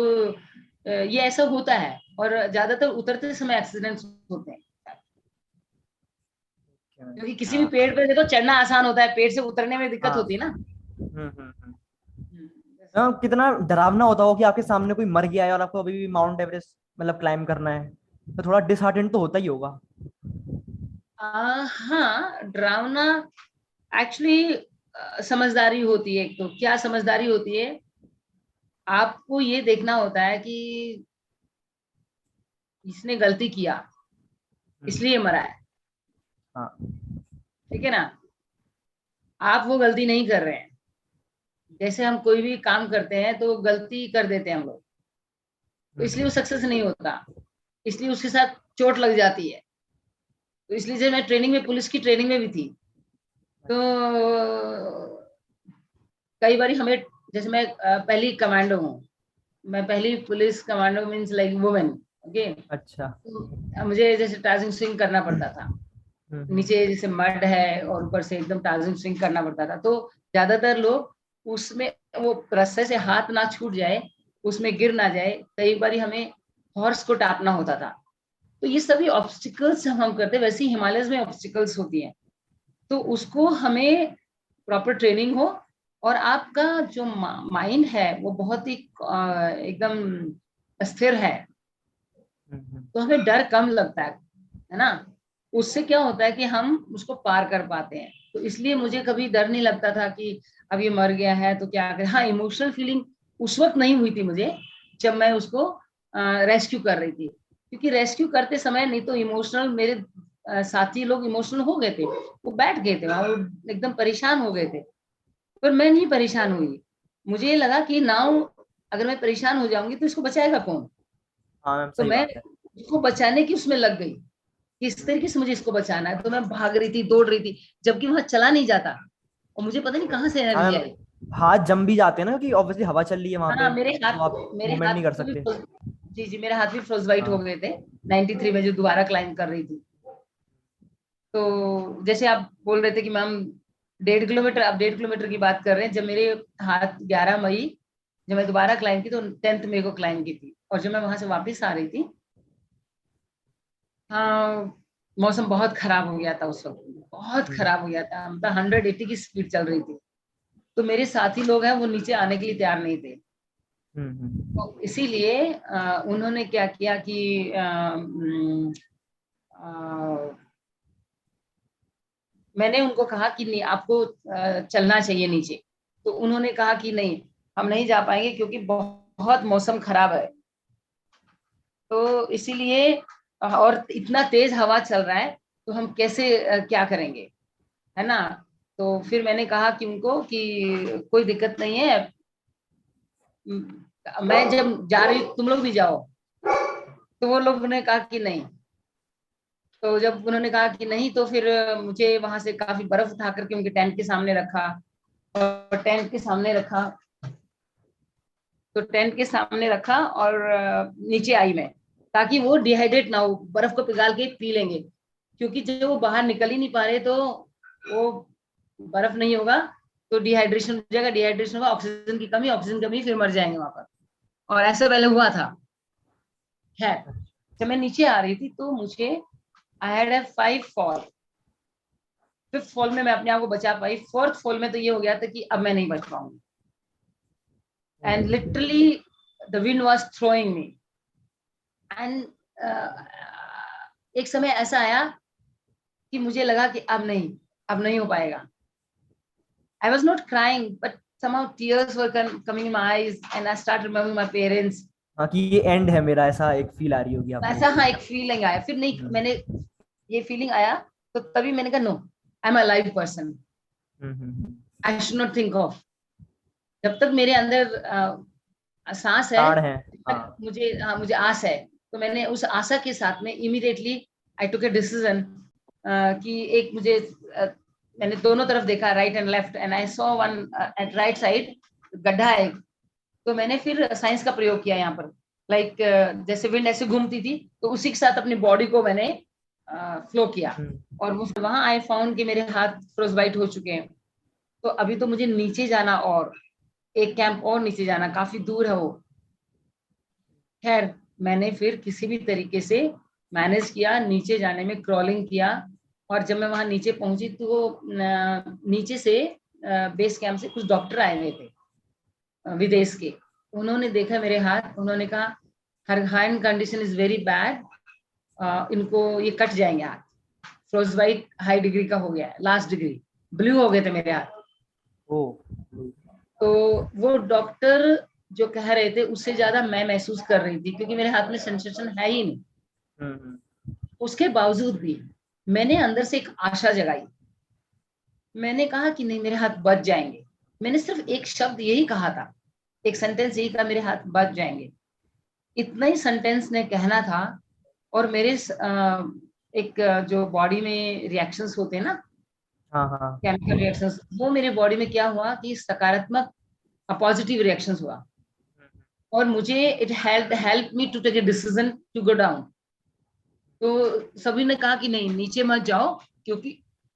ये ऐसा होता है, और ज्यादातर उतरते समय एक्सीडेंट्स होते हैं, क्योंकि किसी भी पेड़ पे देखो चढ़ना आसान होता है, पेड़ से उतरने में दिक्कत हाँ। होती है ना। कितना डरावना होता हो कि आपके सामने कोई मर गया है और आपको अभी भी माउंट एवरेस्ट मतलब क्लाइम करना है, तो थोड़ा डिसहार्टेंड तो होता ही होगा। हाँ, डरावना एक्चुअली समझदारी होती है। एक तो क्या समझदारी होती है, आपको ये देखना होता है कि इसने गलती किया इसलिए मरा है, हाँ। ठीक है ना। आप वो गलती नहीं कर रहे हैं। जैसे हम कोई भी काम करते हैं तो गलती कर देते हैं हम लोग, तो इसलिए वो सक्सेस नहीं होता, इसलिए उसके साथ चोट लग जाती है। तो इसलिए जब मैं ट्रेनिंग में, पुलिस की ट्रेनिंग में भी थी, तो कई बार हमें, जैसे मैं पहली कमांडो हूँ, मैं पहली police commando means like women. Okay. अच्छा। तो मुझे जैसे टार्जन स्विंग करना पड़ता था, नीचे जैसे मड है और ऊपर से एकदम टार्जन स्विंग करना पड़ता था। तो ज्यादातर लोग उसमें वो रस्से से हाथ ना छूट जाए उसमें गिर ना जाए। कई बार हमें हॉर्स को टापना होता था। तो ये सभी ऑब्स्टिकल्स जब हम करते हैं, वैसे ही हिमालयस में ऑब्स्टिकल्स होती हैं, तो उसको हमें प्रॉपर ट्रेनिंग हो और आपका जो माइंड है वो बहुत ही एकदम स्थिर है, तो हमें डर कम लगता है ना। उससे क्या होता है कि हम उसको पार कर पाते हैं। तो इसलिए मुझे कभी डर नहीं लगता था कि अब ये मर गया है तो क्या करें। हाँ, इमोशनल फीलिंग उस वक्त नहीं हुई थी मुझे जब मैं उसको रेस्क्यू कर रही थी, क्योंकि रेस्क्यू करते समय नहीं तो इमोशनल मेरे साथी लोग इमोशनल हो गए थे, वो बैठ गए थे वहां, वो एकदम परेशान हो गए थे। पर मैं नहीं परेशान हुई। मुझे ये लगा कि नाउ अगर मैं परेशान हो जाऊंगी तो इसको बचाएगा कौन। हाँ मैम, तो सही मैं बात है। इसको बचाने की उसमें लग गई, किस तरीके से मुझे इसको बचाना है। तो मैं भाग रही थी, दौड़ रही थी, जबकि वहां चला नहीं जाता और मुझे पता नहीं कहाँ से हाँ एनर्जी मैम, आई। हाथ जम भी जाते हैं ना, क्योंकि ऑब्वियसली हवा चल रही है वहां हाँ, पे, मेरे तो हाथ आप मेरे मूवमेंट नहीं हाथ कर को भी सकते। जी जी, मेरे हाथ भी फ्रोज वाइट हो हाँ। गए थे 93 में जो दोबारा क्लाइंब कर रही थी। तो जैसे आप बोल रहे थे कि मैम 1.5 किलोमीटर, आप 1.5 किलोमीटर की बात कर रहे हैं। जब मेरे हाथ 11 मई, जब मैं दोबारा क्लाइंब की तो 10 मई को क्लाइंब की थी, और जब मैं वहां से वापस आ रही थी, हाँ, मौसम बहुत खराब हो गया था उस वक्त, बहुत हम्म। खराब हो गया था, मतलब 180 की स्पीड चल रही थी। तो मेरे साथी लोग हैं वो नीचे आने के लिए तैयार नहीं थे। तो इसीलिए उन्होंने क्या किया कि मैंने उनको कहा कि नहीं, आपको चलना चाहिए नीचे। तो उन्होंने कहा कि नहीं, हम नहीं जा पाएंगे क्योंकि बहुत मौसम खराब है। तो इसीलिए और इतना तेज हवा चल रहा है, तो हम कैसे क्या करेंगे, है ना। तो फिर मैंने कहा कि उनको कि कोई दिक्कत नहीं है, मैं जब जा रही तुम लोग भी जाओ। तो वो लोग ने कहा कि नहीं। तो जब उन्होंने कहा कि नहीं, तो फिर मुझे वहां से काफी बर्फ उठा करके उनके टेंट के सामने रखा, और टेंट के सामने रखा, तो टेंट के सामने रखा और नीचे आई मैं, ताकि वो डिहाइड्रेट ना हो, बर्फ को पिघाल के पी लेंगे। क्योंकि जब वो बाहर निकल ही नहीं पा रहे, तो वो बर्फ नहीं होगा तो डिहाइड्रेशन हो जाएगा, डिहाइड्रेशन होगा, ऑक्सीजन की कमी, फिर मर जाएंगे वहां पर। और ऐसा पहले हुआ था। है, जब मैं नीचे आ रही थी तो मुझे I had a 5 fall. 5th fall में मैं अपने आप को बचा पाई, 4th फॉल में तो ये हो गया था कि अब मैं नहीं बच पाऊंगी। And literally the wind was throwing me. And एक समय ऐसा आया कि मुझे लगा कि अब नहीं हो पाएगा। I was not crying, but somehow tears were coming in my eyes, and I started remembering my parents. हाँ, कि ये एंड है मेरा, ऐसा एक फील आ रही होगी आपको। ऐसा, हाँ, एक फीलिंग आया। फिर नहीं, हम्म। मैंने ये फीलिंग आया तो तभी मैंने कहा no, I am a live person, I should not think of. जब तक मेरे अंदर सांस है, प्राण है। तब हाँ। तक मुझे, हाँ, मुझे आस है। तो मैंने उस आशा के साथ में immediately I took a decision कि एक मुझे मैंने दोनों तरफ देखा, right and left, and I saw one at right side गड्ढा है। तो मैंने फिर साइंस का प्रयोग किया यहाँ पर। लाइक जैसे विंड ऐसे घूमती थी, तो उसी के साथ अपनी बॉडी को मैंने फ्लो किया। और वो वहां आई फाउंड कि मेरे हाथ फ्रोज बाइट हो चुके हैं। तो अभी तो मुझे नीचे जाना, और एक कैंप और नीचे जाना, काफी दूर है वो। खैर, मैंने फिर किसी भी तरीके से मैनेज किया, नीचे जाने में क्रॉलिंग किया। और जब मैं वहां नीचे पहुंची तो नीचे से बेस कैंप से कुछ डॉक्टर आए हुए थे विदेश के। उन्होंने देखा मेरे हाथ, उन्होंने कहा her hand condition is very bad, इनको ये कट जाएंगे हाथ, फ्रोज वाइट हाई डिग्री का हो गया है, लास्ट डिग्री, ब्लू हो गए थे मेरे हाथ। ओ। तो वो डॉक्टर जो कह रहे थे उससे ज्यादा मैं महसूस कर रही थी, क्योंकि मेरे हाथ में सेंसेशन है ही नहीं। उसके बावजूद भी मैंने अंदर से एक आशा जगाई। मैंने कहा कि नहीं, मेरे हाथ बच जाएंगे। मैंने सिर्फ एक शब्द यही कहा था, एक सेंटेंस यही कहा, मेरे हाथ बच जाएंगे। इतना ही सेंटेंस ने कहना था, और मेरे एक जो बॉडी में रिएक्शंस होते हैं ना, हाँ हाँ। केमिकल रिएक्शंस, वो मेरे बॉडी में क्या हुआ कि सकारात्मक पॉजिटिव रिएक्शंस हुआ। और मुझे it help me to take a decision to go down. तो सभी ने कहा कि नहीं, नीचे मत जाओ, क्योंकि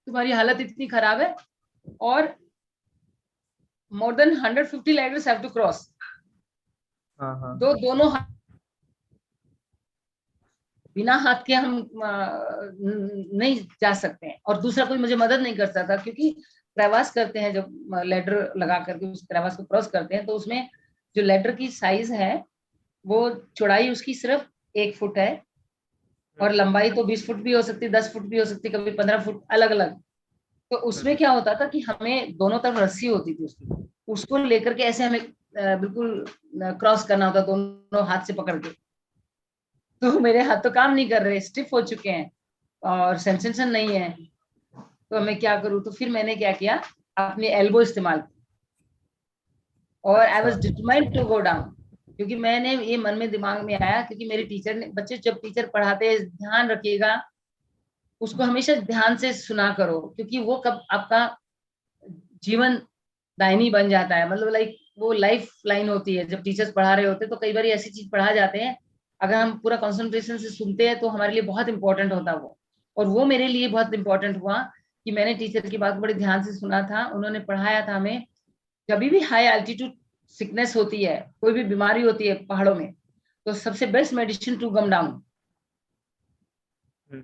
तुम्हारी हालत इतनी खराब है, और more than 150 ladders have to cross. हाँ हाँ। तो दोनों बिना हाथ के हम नहीं जा सकते हैं, और दूसरा कोई मुझे मदद नहीं करता था, क्योंकि प्रवास करते हैं जब लेडर लगा करके उस प्रवास को क्रॉस करते हैं, तो उसमें जो लेडर की साइज है वो चौड़ाई उसकी सिर्फ 1 फुट है, और लंबाई तो 20 फुट भी हो सकती है, 10 फुट भी हो सकती है, कभी 15 फुट, अलग अलग। तो उसमें क्या होता था कि हमें दोनों तरफ रस्सी होती थी उसकी, उसको लेकर के ऐसे हमें बिल्कुल क्रॉस करना होता, दोनों हाथ से पकड़ के। तो मेरे हाथ तो काम नहीं कर रहे, स्टिफ हो चुके हैं और सेंसेशन नहीं है, तो मैं क्या करूँ? तो फिर मैंने क्या किया, अपनी एल्बो इस्तेमाल की, और आई अच्छा। Was determined to go down, क्योंकि मैंने ये मन में दिमाग में आया, क्योंकि मेरे टीचर ने, बच्चे जब टीचर पढ़ाते हैं ध्यान रखिएगा, उसको हमेशा ध्यान से सुना करो, क्योंकि वो कब आपका जीवन दायनी बन जाता है, मतलब लाइक वो लाइफ लाइन होती है। जब टीचर्स पढ़ा रहे होते हैं तो कई बार ऐसी चीज पढ़ा जाते हैं, अगर हम पूरा कंसंट्रेशन से सुनते हैं तो हमारे लिए बहुत इंपॉर्टेंट होता है वो, और वो मेरे लिए बहुत इंपॉर्टेंट हुआ कि मैंने टीचर की बात बड़े ध्यान से सुना था, उन्होंने पढ़ाया था हमें। जब भी हाई एल्टीट्यूड सिकनेस होती है, कोई भी बीमारी होती है पहाड़ों में, तो सबसे best medicine to come down,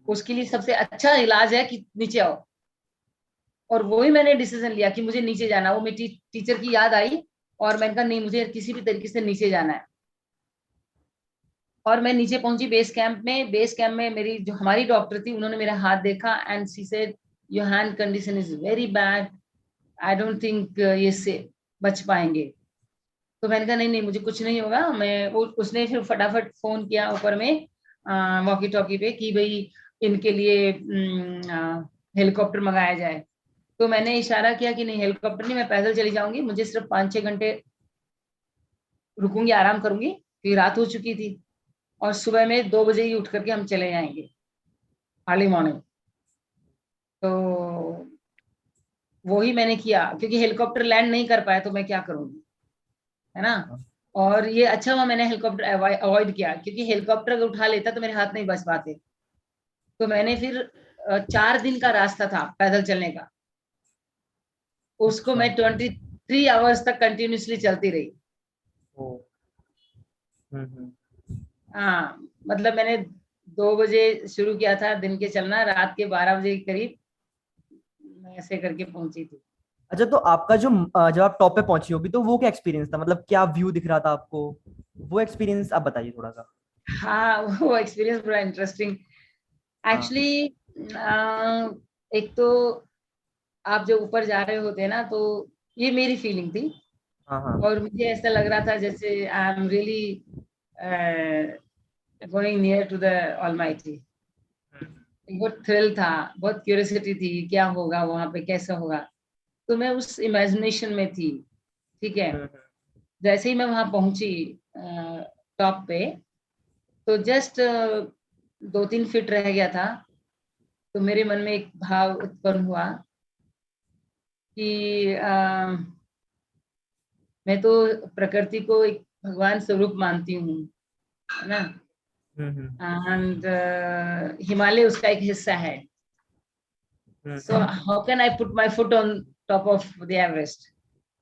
उसके लिए सबसे अच्छा इलाज है कि नीचे आओ। और वही मैंने डिसीजन लिया कि मुझे नीचे जाना। वो मेरी टीचर की याद आई, और मैंने कहा नहीं, मुझे किसी भी तरीके से नीचे जाना है। और मैं नीचे पहुंची बेस कैंप में। बेस कैंप में मेरी जो हमारी डॉक्टर थी, उन्होंने मेरा हाथ देखा and she said your hand condition is very bad, I don't think ये से बच पाएंगे। तो मैंने कहा नहीं नहीं, मुझे कुछ नहीं होगा। मैं वो उसने फिर फटाफट फोन किया ऊपर में वॉकी टॉकी पे कि भाई इनके लिए हेलीकॉप्टर मंगाया जाए। तो मैंने इशारा किया कि नहीं, हेलीकॉप्टर नहीं, मैं पैदल चली जाऊंगी, मुझे सिर्फ 5-6 घंटे रुकूंगी, आराम करूंगी, क्योंकि रात हो चुकी थी, और सुबह में 2 बजे ही उठ करके हम चले जाएंगे, अर्ली मॉर्निंग। तो वही मैंने किया, क्योंकि हेलीकॉप्टर लैंड नहीं कर पाया तो मैं क्या करूंगी, है ना। और ये अच्छा हुआ मैंने हेलीकॉप्टर अवॉइड किया, क्योंकि हेलीकॉप्टर अगर उठा लेता तो मेरे हाथ नहीं बच पाते। तो मैंने फिर 4 दिन का रास्ता था पैदल चलने का, उसको अच्छा। मैं 23 आवर्स तक कंटिन्यूसली चलती रही। ओ। हम्म। हाँ, मतलब मैंने 2 बजे शुरू किया था दिन के चलना, रात के 12 बजे के करीब मैं ऐसे करके पहुंची थी। अच्छा, तो आपका जो जब आप टॉप पे पहुंची होगी तो वो क्या एक्सपीरियंस था, मतलब क्या व्यू दिख रहा था आपको? वो एक्सपीरियंस आप बताइए थोड़ा सा। हाँ, वो एक्सपीरियंस बड़ा इंटरेस्टिंग हाँ एक्चुअली। एक तो आप जब ऊपर जा रहे होते हैं ना, तो ये मेरी फीलिंग थी, हाँ हाँ। और मुझे ऐसा लग रहा था जैसे I am really going near to the almighty. बहुत थ्रिल था, बहुत क्यूरियोसिटी थी, क्या होगा वहां पे, कैसा होगा। तो मैं उस इमेजिनेशन में थी, ठीक है। हम्म। जैसे ही मैं वहां पहुंची टॉप पे, तो जस्ट 2-3 फीट रह गया था, तो मेरे मन में एक भाव उत्पन्न हुआ कि मैं तो प्रकृति को एक भगवान स्वरूप मानती हूँ, है ना। हम्म। एंड हिमालय उसका एक हिस्सा है। So hmm. How can I put my foot on top of the Everest?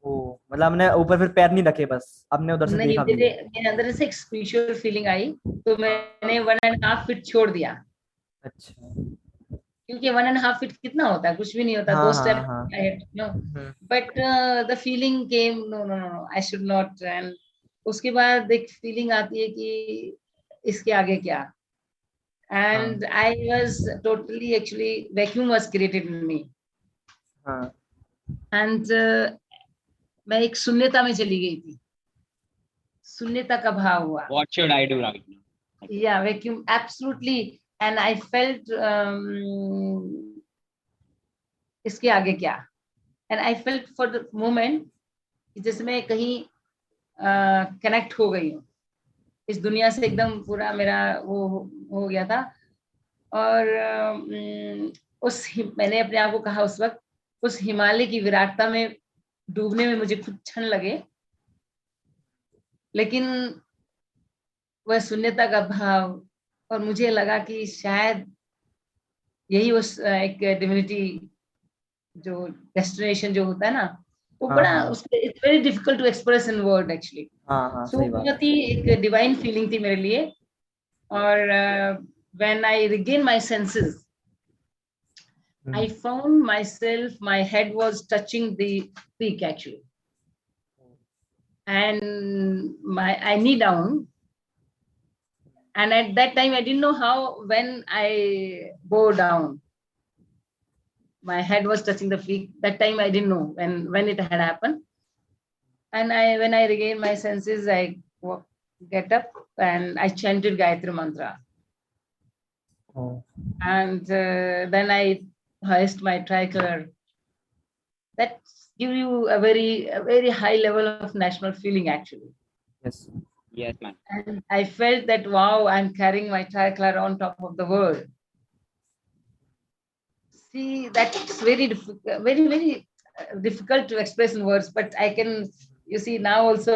ओ, मतलब हमने ऊपर फिर पैर नहीं रखे, बस आपने उधर से नहीं, देखा मेरे व्यू। मेरे अंदर से एक स्पिरिचुअल फीलिंग आई, तो हाँ। मैंने 1.5 फीट छोड़ दिया। अच्छा। क्योंकि 1.5 फीट कितना होता है, कुछ भी नहीं होता, हाँ 2 स्टेप। हाँ हाँ। No, hmm. But the feeling came, no no no, I should not. And उसके बाद एक फीलिंग आती है कि इसके आगे क्या। हाँ and I was totally, actually vacuum was created in me. हाँ। एंड मैं एक शून्यता में चली गई थी, शून्यता का भाव हुआ। What should I do right now? या vacuum absolutely. And I felt इसके आगे क्या। And I felt for the moment जैसे मैं कहीं कनेक्ट हो गई हूँ इस दुनिया से, एकदम पूरा मेरा वो हो गया था। और मैंने अपने आप को कहा उस वक्त, उस हिमालय की विराटता में डूबने में मुझे कुछ क्षण लगे, लेकिन वह शून्यता का भाव, और मुझे लगा कि शायद यही उस एक डिविनिटी, जो डेस्टिनेशन जो होता है ना, वो हाँ बड़ा हाँ उसको, it's very difficult to express in word actually. हाँ हाँ, सो सही बात बहुत ही एक डिवाइन फीलिंग थी मेरे लिए। और when I regain my senses, है। I found myself, my head was touching the peak actually, and I knee down. And at that time, I didn't know how, when I go down, my head was touching the peak. That time, I didn't know when it had happened. And when I regained my senses, I get up and I chanted Gayatri Mantra. Oh, And then I hoist my tricolor. That gives you a very high level of national feeling actually. yes. Yes, ma'am. And I felt that, wow, I'm carrying my tricolor on top of the world. See, that's very difficult, very difficult to express in words, but I can, you see, now also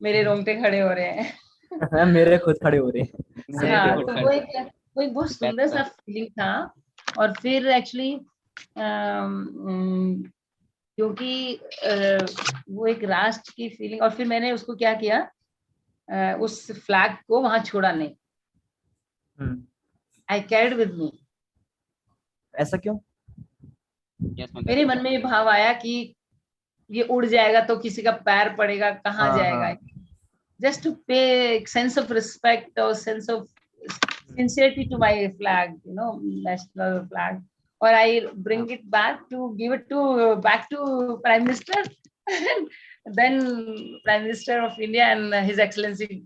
मेरे रोंगटे खड़े हो रहे हैं। मेरे खुद खड़े हो रहे हैं, मेरे सही भी हाँ, बात खुद तो है। वो कर एक बहुत सुंदर बेहतर। सा फीलिंग था। और फिर एक्चुअली क्योंकि वो एक राष्ट्र की फीलिंग, और फिर मैंने उसको क्या किया, उस फ्लैग को वहां छोड़ा नहीं, हम्म, आई कैरिड विद मी। ऐसा क्यों? Yes, ma'am. मेरे मन में ये भाव आया कि ये उड़ जाएगा तो किसी का पैर पड़ेगा, कहाँ हाँ जाएगा, हाँ, just to pay sense of respect or sense of sincerity to my flag, national flag. Or I bring it back to give it to back to Prime Minister, and then Prime Minister of India and His Excellency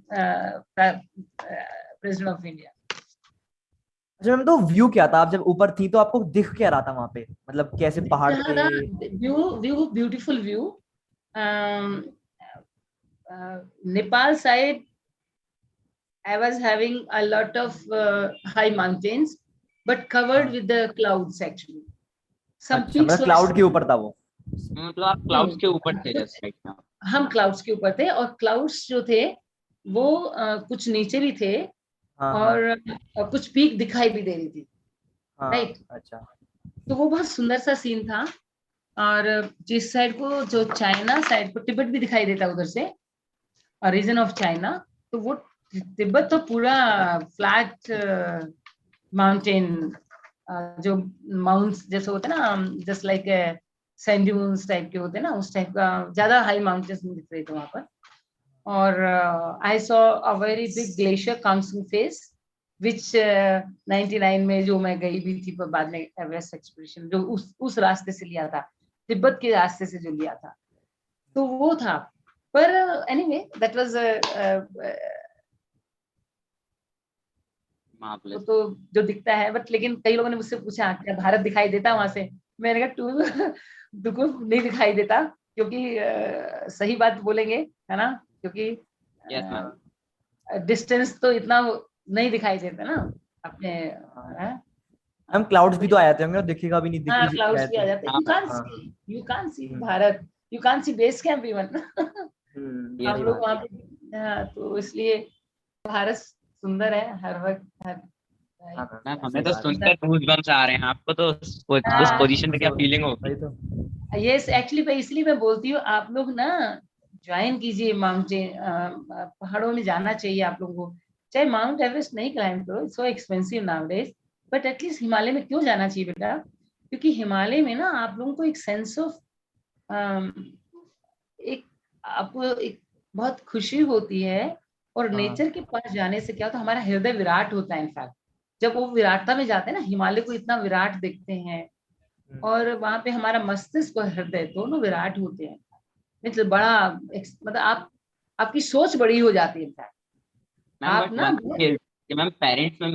President of India. अच्छा ma'am, तो view क्या था? आप जब ऊपर थी तो आपको दिख क्या रहा था वहां पे? मतलब कैसे दिख पहाड़ रहा थे? था view, beautiful view. Nepal side, I was having a lot of high mountains, but covered with the clouds actually. Some अच्छा, peaks मतलब were, क्लाउड के ऊपर था वो? मतलब आप क्लाउड्स के ऊपर थे जस्ट राइट नाउ। हम क्लाउड्स के ऊपर थे, और क्लाउड्स जो थे वो कुछ नीचे भी थे, हाँ हाँ और कुछ पीक दिखाई भी दे रही थी, हाँ, राइट। अच्छा। तो वो बहुत सुंदर सा सीन था। और जिस साइड को, जो चाइना साइड को, तिब्बत भी दिखाई देता उधर से, रीजन ऑफ चाइना, तो वो तिब्बत तो पूरा फ्लैट माउंटेन, जो माउंट्स जैसे होते हैं ना, just like sand dunes type के होते हैं ना, उस टाइप का ज्यादा हाई माउंटेन्स दिख रहे थे वहां पर। और I saw a very big glacier Kangshung face, which 99 में जो मैं गई भी थी, पर बाद में एवरेस्ट एक्सपीडिशन जो उस रास्ते से लिया था, तिब्बत के रास्ते से जो लिया था, तो वो था। पर एनीवे दैट वाज वो तो जो दिखता है, बट लेकिन कई लोगों ने मुझसे पूछा क्या भारत दिखाई देता वहां से, मैंने कहा टू बिल्कुल नहीं दिखाई देता, क्योंकि सही बात बोलेंगे, है ना, क्योंकि यस मैम। डिस्टेंस तो इतना नहीं दिखाई देता ना अपने। हम क्लाउड्स भी तो आ जाते होंगे और दिखेगा भी नहीं, दिख भी हाँ, क्लाउड्स जाए भी आ तो। जाते हैं, हाँ। You can't see Bharat, you can't see base camp even. हम सही लोग बात वहां है। पे, हाँ, तो इसलिए भारत सुंदर है हर वक्त, हर हाँ हाँ, मैम हमें सही तो बात है। सुनकर गूज़बम्स आ रहे हैं, आपको तो उस हाँ, पोजीशन पे क्या फीलिंग होगी? वही तो। यस, एक्चुअली मैं इसलिए मैं बोलती हूँ, आप लोग ना ज्वाइन कीजिए माउंटेन, पहाड़ों में जाना चाहिए आप लोगों को। चाहे माउंट एवरेस्ट नहीं क्लाइंब करो, it's so expensive nowadays, but at least Himalaya में क्यों जाना चाहिए बेटा? क्योंकि हिमालय में ना आप लोगों को एक सेंस ऑफ, एक आपको एक बहुत खुशी होती है। और हाँ नेचर के पास जाने से क्या होता है, हमारा हृदय विराट होता है। इनफैक्ट जब वो विराटता में जाते हैं ना, हिमालय को इतना विराट देखते हैं, और वहां पे हमारा मस्तिष्क और हृदय दोनों विराट होते हैं। मतलब बड़ा मतलब आपकी सोच बड़ी हो जाती है। इनफैक्ट मैम आप बट ना वन थिंग इज कि मैम पेरेंट्स में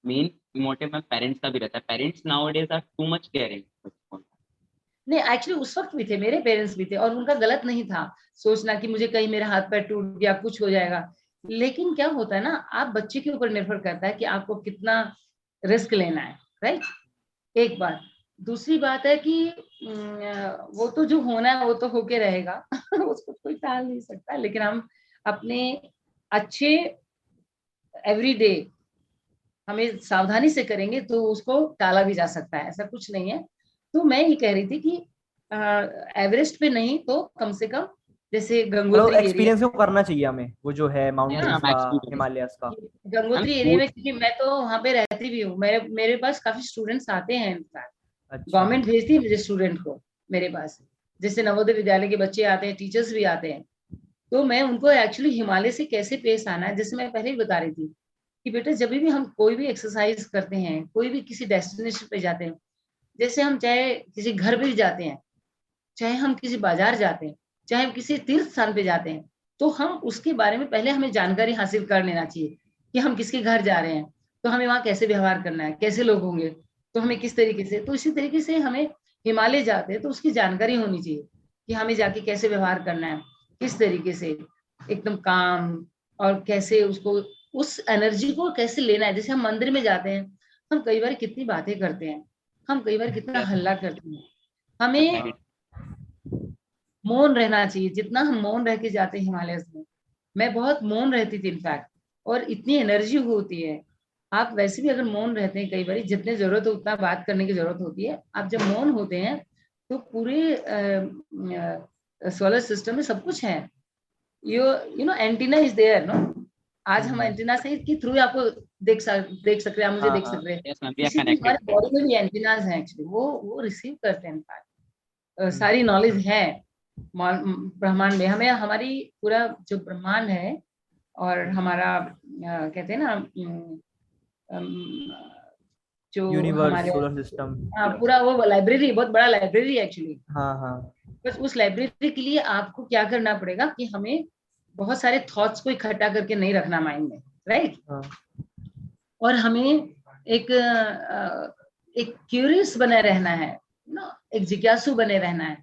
मेन मोटिव में पेरेंट्स का भी रहता है। Parents nowadays are too much caring. नहीं, एक्चुअली उस वक्त भी थे, मेरे पेरेंट्स भी थे, और उनका गलत नहीं था सोचना कि मुझे कहीं मेरा हाथ पैर टूट गया, कुछ हो जाएगा। लेकिन क्या होता है ना, आप बच्चे के ऊपर निर्भर करता है कि आपको कितना रिस्क लेना है, राइट। एक बात, दूसरी बात है कि वो तो जो होना है वो तो होके रहेगा उसको कोई टाल नहीं सकता। लेकिन हम अपने अच्छे एवरीडे हमें सावधानी से करेंगे तो उसको टाला भी जा सकता है, ऐसा कुछ नहीं है। तो मैं ये कह रही थी कि एवरेस्ट पे नहीं तो कम से कम जैसे मतलब गंगोत्री एरिया, एक्सपीरियंस को करना चाहिए हमें, वो जो है Yes, माउंटेन्स ma'am, का, experience. हिमालयस का। गंगोत्री Ma'am, एरिया में, क्योंकि मैं तो वहाँ पे रहती भी हूँ, मेरे मेरे पास काफी स्टूडेंट्स आते हैं। इनफैक्ट अच्छा। गवर्नमेंट भेजती है मुझे स्टूडेंट को मेरे पास, जैसे नवोदय विद्यालय के बच्चे आते हैं, टीचर्स भी आते हैं। तो मैं उनको एक्चुअली हिमालय से कैसे पेश आना है, जैसे मैं पहले ही बता रही थी कि बेटा जब भी हम कोई भी एक्सरसाइज करते हैं, कोई भी किसी डेस्टिनेशन पे जाते हैं, जैसे हम चाहे किसी घर भी जाते हैं, चाहे हम किसी बाजार जाते हैं, चाहे हम किसी तीर्थ स्थान पे जाते हैं, तो हम उसके बारे में पहले हमें जानकारी हासिल कर लेना चाहिए कि हम किसके घर जा रहे हैं, तो हमें वहाँ कैसे व्यवहार करना है, कैसे लोग होंगे, तो हमें किस तरीके से। तो इसी तरीके से हमें हिमालय जाते हैं तो उसकी जानकारी होनी चाहिए कि हमें जाके कैसे व्यवहार करना है, किस तरीके से एकदम काम, और कैसे उसको उस एनर्जी को कैसे लेना है। जैसे हम मंदिर में जाते हैं, हम कई बार कितनी बातें करते हैं, हम कई बार कितना Yes, हल्ला करते हैं, हमें right. मौन रहना चाहिए। जितना हम मौन रह के जाते हैं हिमालय में, मैं बहुत मौन रहती थी इनफैक्ट, और इतनी एनर्जी होती है। आप वैसे भी अगर मौन रहते हैं, कई बार जितने जरूरत हो उतना बात करने की जरूरत होती है, आप जब मौन होते हैं तो पूरे सोलर सिस्टम में सब कुछ है। You you know antenna is there no. आज हम एंटीना से के थ्रू आपको देख सक रहे हैं, आप मुझे हाँ देख हाँ। सक रहे हैं। Yes, ma'am, we are इसी तरह connected. हमारे बॉडी में भी एंटीनाज हैं एक्चुअली, वो रिसीव करते हैं इनफैक्ट। हम्म। सारी नॉलेज है ब्रह्मांड में। हमें हमारी पूरा जो ब्रह्मांड है और हमारा कहते हैं ना जो यूनिवर्स, हमारे, सोलर सिस्टम। हाँ, पूरा वो लाइब्रेरी, बहुत बड़ा लाइब्रेरी एक्चुअली। हाँ हाँ। बस उस लाइब्रेरी के लिए आपको क्या करना पड़ेगा कि हमें बहुत सारे थॉट्स को इकट्ठा करके नहीं रखना माइंड में, राइट। हाँ। और हमें एक एक क्यूरियस बने रहना है ना, एक जिज्ञासु बने रहना है,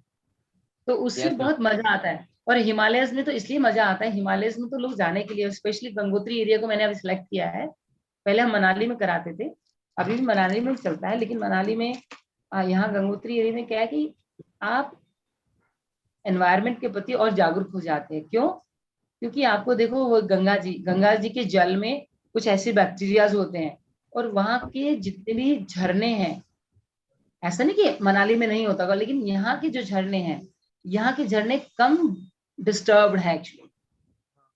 तो उससे Yes, ma'am. बहुत मजा आता है। और हिमालयस में तो इसलिए मजा आता है, हिमालयस में तो लोग जाने के लिए, स्पेशली गंगोत्री एरिया को मैंने अभी सिलेक्ट किया है। पहले हम मनाली में कराते थे, अभी भी मनाली में चलता है, लेकिन मनाली में यहाँ गंगोत्री एरिया में क्या है कि आप एनवायरनमेंट के प्रति और जागरूक हो जाते हैं। क्यों? क्योंकि आपको देखो, वो गंगा जी के जल में कुछ ऐसे बैक्टीरियाज होते हैं, और वहाँ के जितने भी झरने हैं, ऐसा नहीं कि मनाली में नहीं होता होगा, लेकिन यहाँ के जो झरने हैं, यहाँ के झरने कम डिस्टर्ब्ड है एक्चुअली,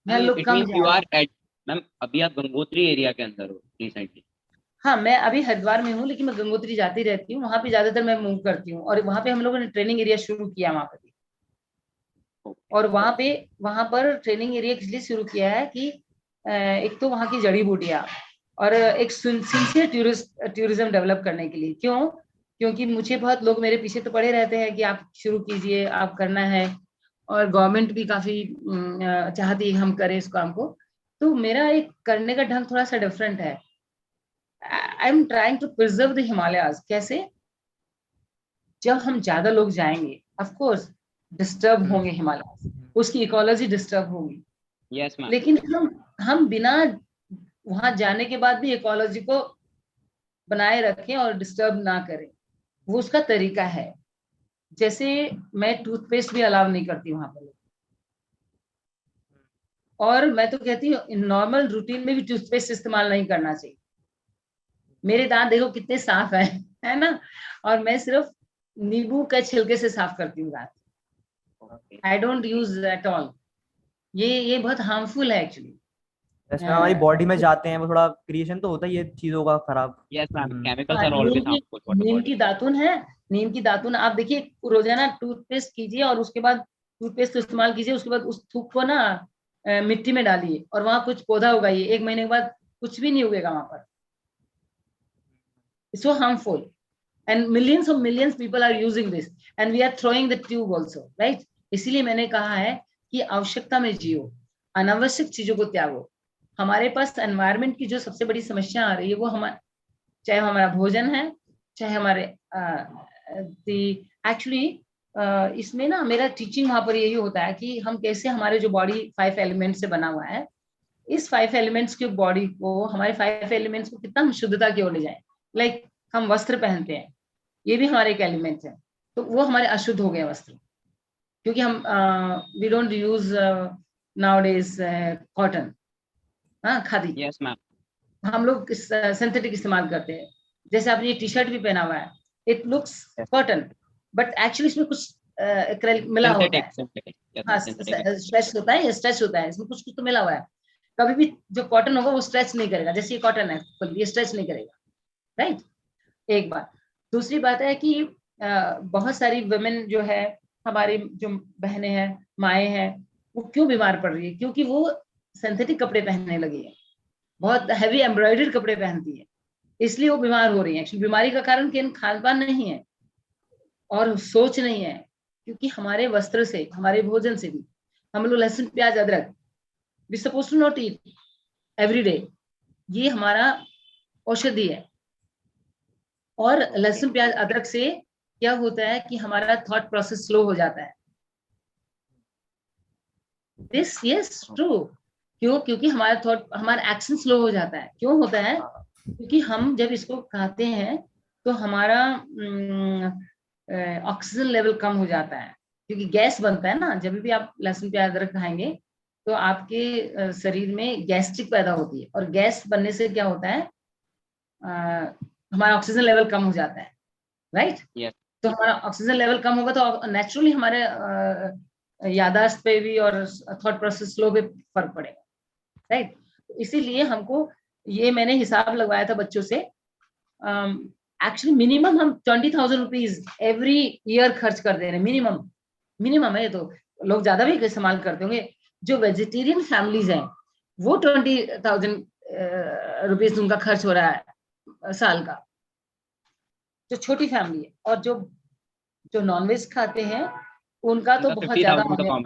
यहाँ Ma'am, लोग it कम means जा you रहे are हैं। at, मैम अभी आप गंगोत्री एरिया के अंदर हो रिसेंटली? हाँ, मैं अभी हरिद्वार में हूँ, लेकिन मैं गंगोत्री जाती रहती हूँ, वहां पे ज्यादातर मैं मूव करती हूँ, और वहां पे हम लोगों ने ट्रेनिंग एरिया शुरू किया वहां पे। और वहां पर ट्रेनिंग एरिया इसलिए शुरू किया है कि एक तो वहां की जड़ी बूटियां, और एक सिंसियर टूरिज्म डेवलप करने के लिए। क्यों? क्योंकि मुझे बहुत लोग मेरे पीछे तो पड़े रहते हैं कि आप शुरू कीजिए, आप करना है, और गवर्नमेंट भी काफी चाहती है हम करें इस काम को। तो मेरा एक करने का ढंग थोड़ा सा डिफरेंट है। I am trying to preserve the Himalayas. कैसे? जब हम ज्यादा लोग जाएंगे, ऑफ कोर्स डिस्टर्ब होंगे हिमालय, उसकी इकोलॉजी डिस्टर्ब होगी। Yes, ma'am. लेकिन हम बिना वहां जाने के बाद भी इकोलॉजी को बनाए रखें और डिस्टर्ब ना करें, वो उसका तरीका है। जैसे मैं टूथपेस्ट भी अलाउ नहीं करती वहां पर, और मैं तो कहती हूँ नॉर्मल रूटीन में भी टूथपेस्ट इस्तेमाल नहीं करना चाहिए। मेरे दांत देखो कितने साफ है ना, और मैं सिर्फ नींबू के छिलके से साफ करती हूँ दांत। Okay. I don't use at all. ये बहुत हार्मफुल है एक्चुअली। इसमें हमारी बॉडी में जाते हैं, वो थोड़ा क्रिएशन तो होता है ये चीजों का खराब। Yes, ma'am. Chemicals हाँ, are always harmful for the Neem body. की दातुन है। नीम की दातुन आप देखिए, रोजाना टूथपेस्ट कीजिए, और उसके बाद टूथपेस्ट तो इस्तेमाल कीजिए, उसके बाद उस थूक को ना मिट्टी में डालिए, और वहां कुछ पौधा उगाइए। 1 महीने के बाद कुछ भी नहीं उगेगा वहां पर। It's so harmful, and millions people are using this, and we are throwing the tube also, right. इसीलिए मैंने कहा है कि आवश्यकता में जियो, अनावश्यक चीजों को त्यागो। हमारे पास एनवायरमेंट की जो सबसे बड़ी समस्या आ रही है, वो हमारे, चाहे हमारा भोजन है, चाहे हमारे एक्चुअली इसमें ना मेरा टीचिंग वहां पर यही होता है कि हम कैसे हमारे जो बॉडी 5 एलिमेंट से बना हुआ है, इस 5 एलिमेंट्स के बॉडी को, हमारे 5 एलिमेंट्स को कितना हम शुद्धता की ओर ले जाएं। लाइक हम वस्त्र पहनते हैं, ये भी हमारे एक एलिमेंट है, तो वो हमारे अशुद्ध हो गए वस्त्र, क्योंकि हम we don't use nowadays cotton, हाँ, खादी। Yes, ma'am. हम लोग सिंथेटिक इस्तेमाल करते हैं। जैसे आपने ये टी शर्ट भी पहना हुआ है, it looks Yes. Cotton, but actually इसमें कुछ एक्रेलिक मिला होता है। synthetic, हाँ, synthetic. स्ट्रेच होता है, स्ट्रेच होता है, इसमें कुछ कुछ तो मिला हुआ है। कभी भी जो कॉटन होगा वो स्ट्रेच नहीं करेगा, जैसे ये कॉटन है ये स्ट्रेच नहीं करेगा, राइट। एक बात। दूसरी बात है कि बहुत सारी वुमेन जो है, हमारी जो बहनें हैं, माएँ हैं, वो क्यों बीमार पड़ रही है? क्योंकि वो सिंथेटिक कपड़े पहनने लगी है, बहुत हैवी एम्ब्रॉयडर्ड कपड़े पहनती है, इसलिए वो बीमार हो रही है। एक्चुअली बीमारी का कारण केवल खान पान नहीं है और सोच नहीं है, क्योंकि हमारे वस्त्र से, हमारे भोजन से भी हम लोग लहसुन प्याज अदरक we suppose to not eat every day, ये हमारा औषधि है। और लहसुन प्याज अदरक से क्या होता है कि हमारा थॉट प्रोसेस स्लो हो जाता है। This yes true. क्यों? क्योंकि हमारा थॉट, हमारा एक्शन स्लो हो जाता है। क्यों होता है? क्योंकि हम जब इसको खाते हैं तो हमारा ऑक्सीजन लेवल कम हो जाता है, क्योंकि गैस बनता है ना। जब भी आप लहसुन प्याज अदरक खाएंगे तो आपके शरीर में गैस्ट्रिक पैदा होती है, और गैस बनने से क्या होता है, हमारा ऑक्सीजन लेवल कम हो जाता है, राइट। Yes. तो हमारा ऑक्सीजन लेवल कम होगा तो नेचुरली हमारे यादाश्त पे भी और थॉट प्रोसेस स्लो पे फर्क पड़ेगा, राइट। इसीलिए हमको, ये मैंने हिसाब लगवाया था बच्चों से, एक्चुअली मिनिमम हम 20,000 रुपीज एवरी ईयर खर्च कर दे रहे हैं, मिनिमम है। ये तो लोग ज्यादा भी इस्तेमाल करते होंगे। जो वेजिटेरियन फैमिलीज हैं वो 20,000 रुपीज उनका खर्च हो रहा है साल का, जो छोटी फैमिली है। और जो नॉनवेज खाते हैं उनका तो बहुत ज्यादा हो जाएगा,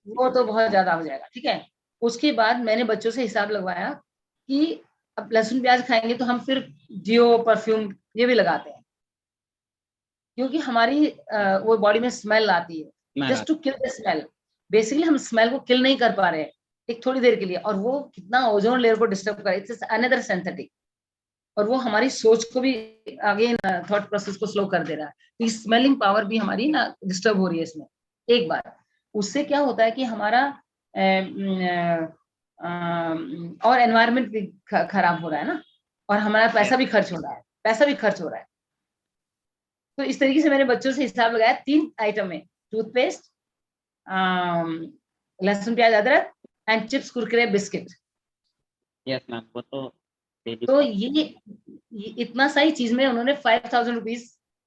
वो तो बहुत ज्यादा हो जाएगा, ठीक है। उसके बाद मैंने बच्चों से हिसाब लगवाया कि अब लहसुन प्याज खाएंगे तो हम फिर डियो, परफ्यूम ये भी लगाते हैं, क्योंकि हमारी वो बॉडी में स्मेल आती है, just to kill the smell. Basically हम स्मेल को किल नहीं कर पा रहे हैं एक थोड़ी देर के लिए, और वो कितना ओजोन लेयर को डिस्टर्ब करे, इट्स अनदर सिंथेटिक। और वो हमारी सोच को भी आगे थॉट प्रोसेस को स्लो कर दे रहा है। तो स्मेलिंग पावर भी हमारी ना डिस्टर्ब हो रही है इसमें। एक बार उससे क्या होता है कि हमारा और एनवायरनमेंट भी खराब हो रहा है ना, और हमारा पैसा भी खर्च हो रहा है, तो इस तरीके से मैंने बच्चों से हिसाब लगाया। 3 आइटम में, टूथपेस्ट, लहसुन प्याज अदरक and chips, Kurkure, biscuit. Yes ma'am, वो तो ये इतना सारी चीज में उन्होंने 5,000 रुपीज,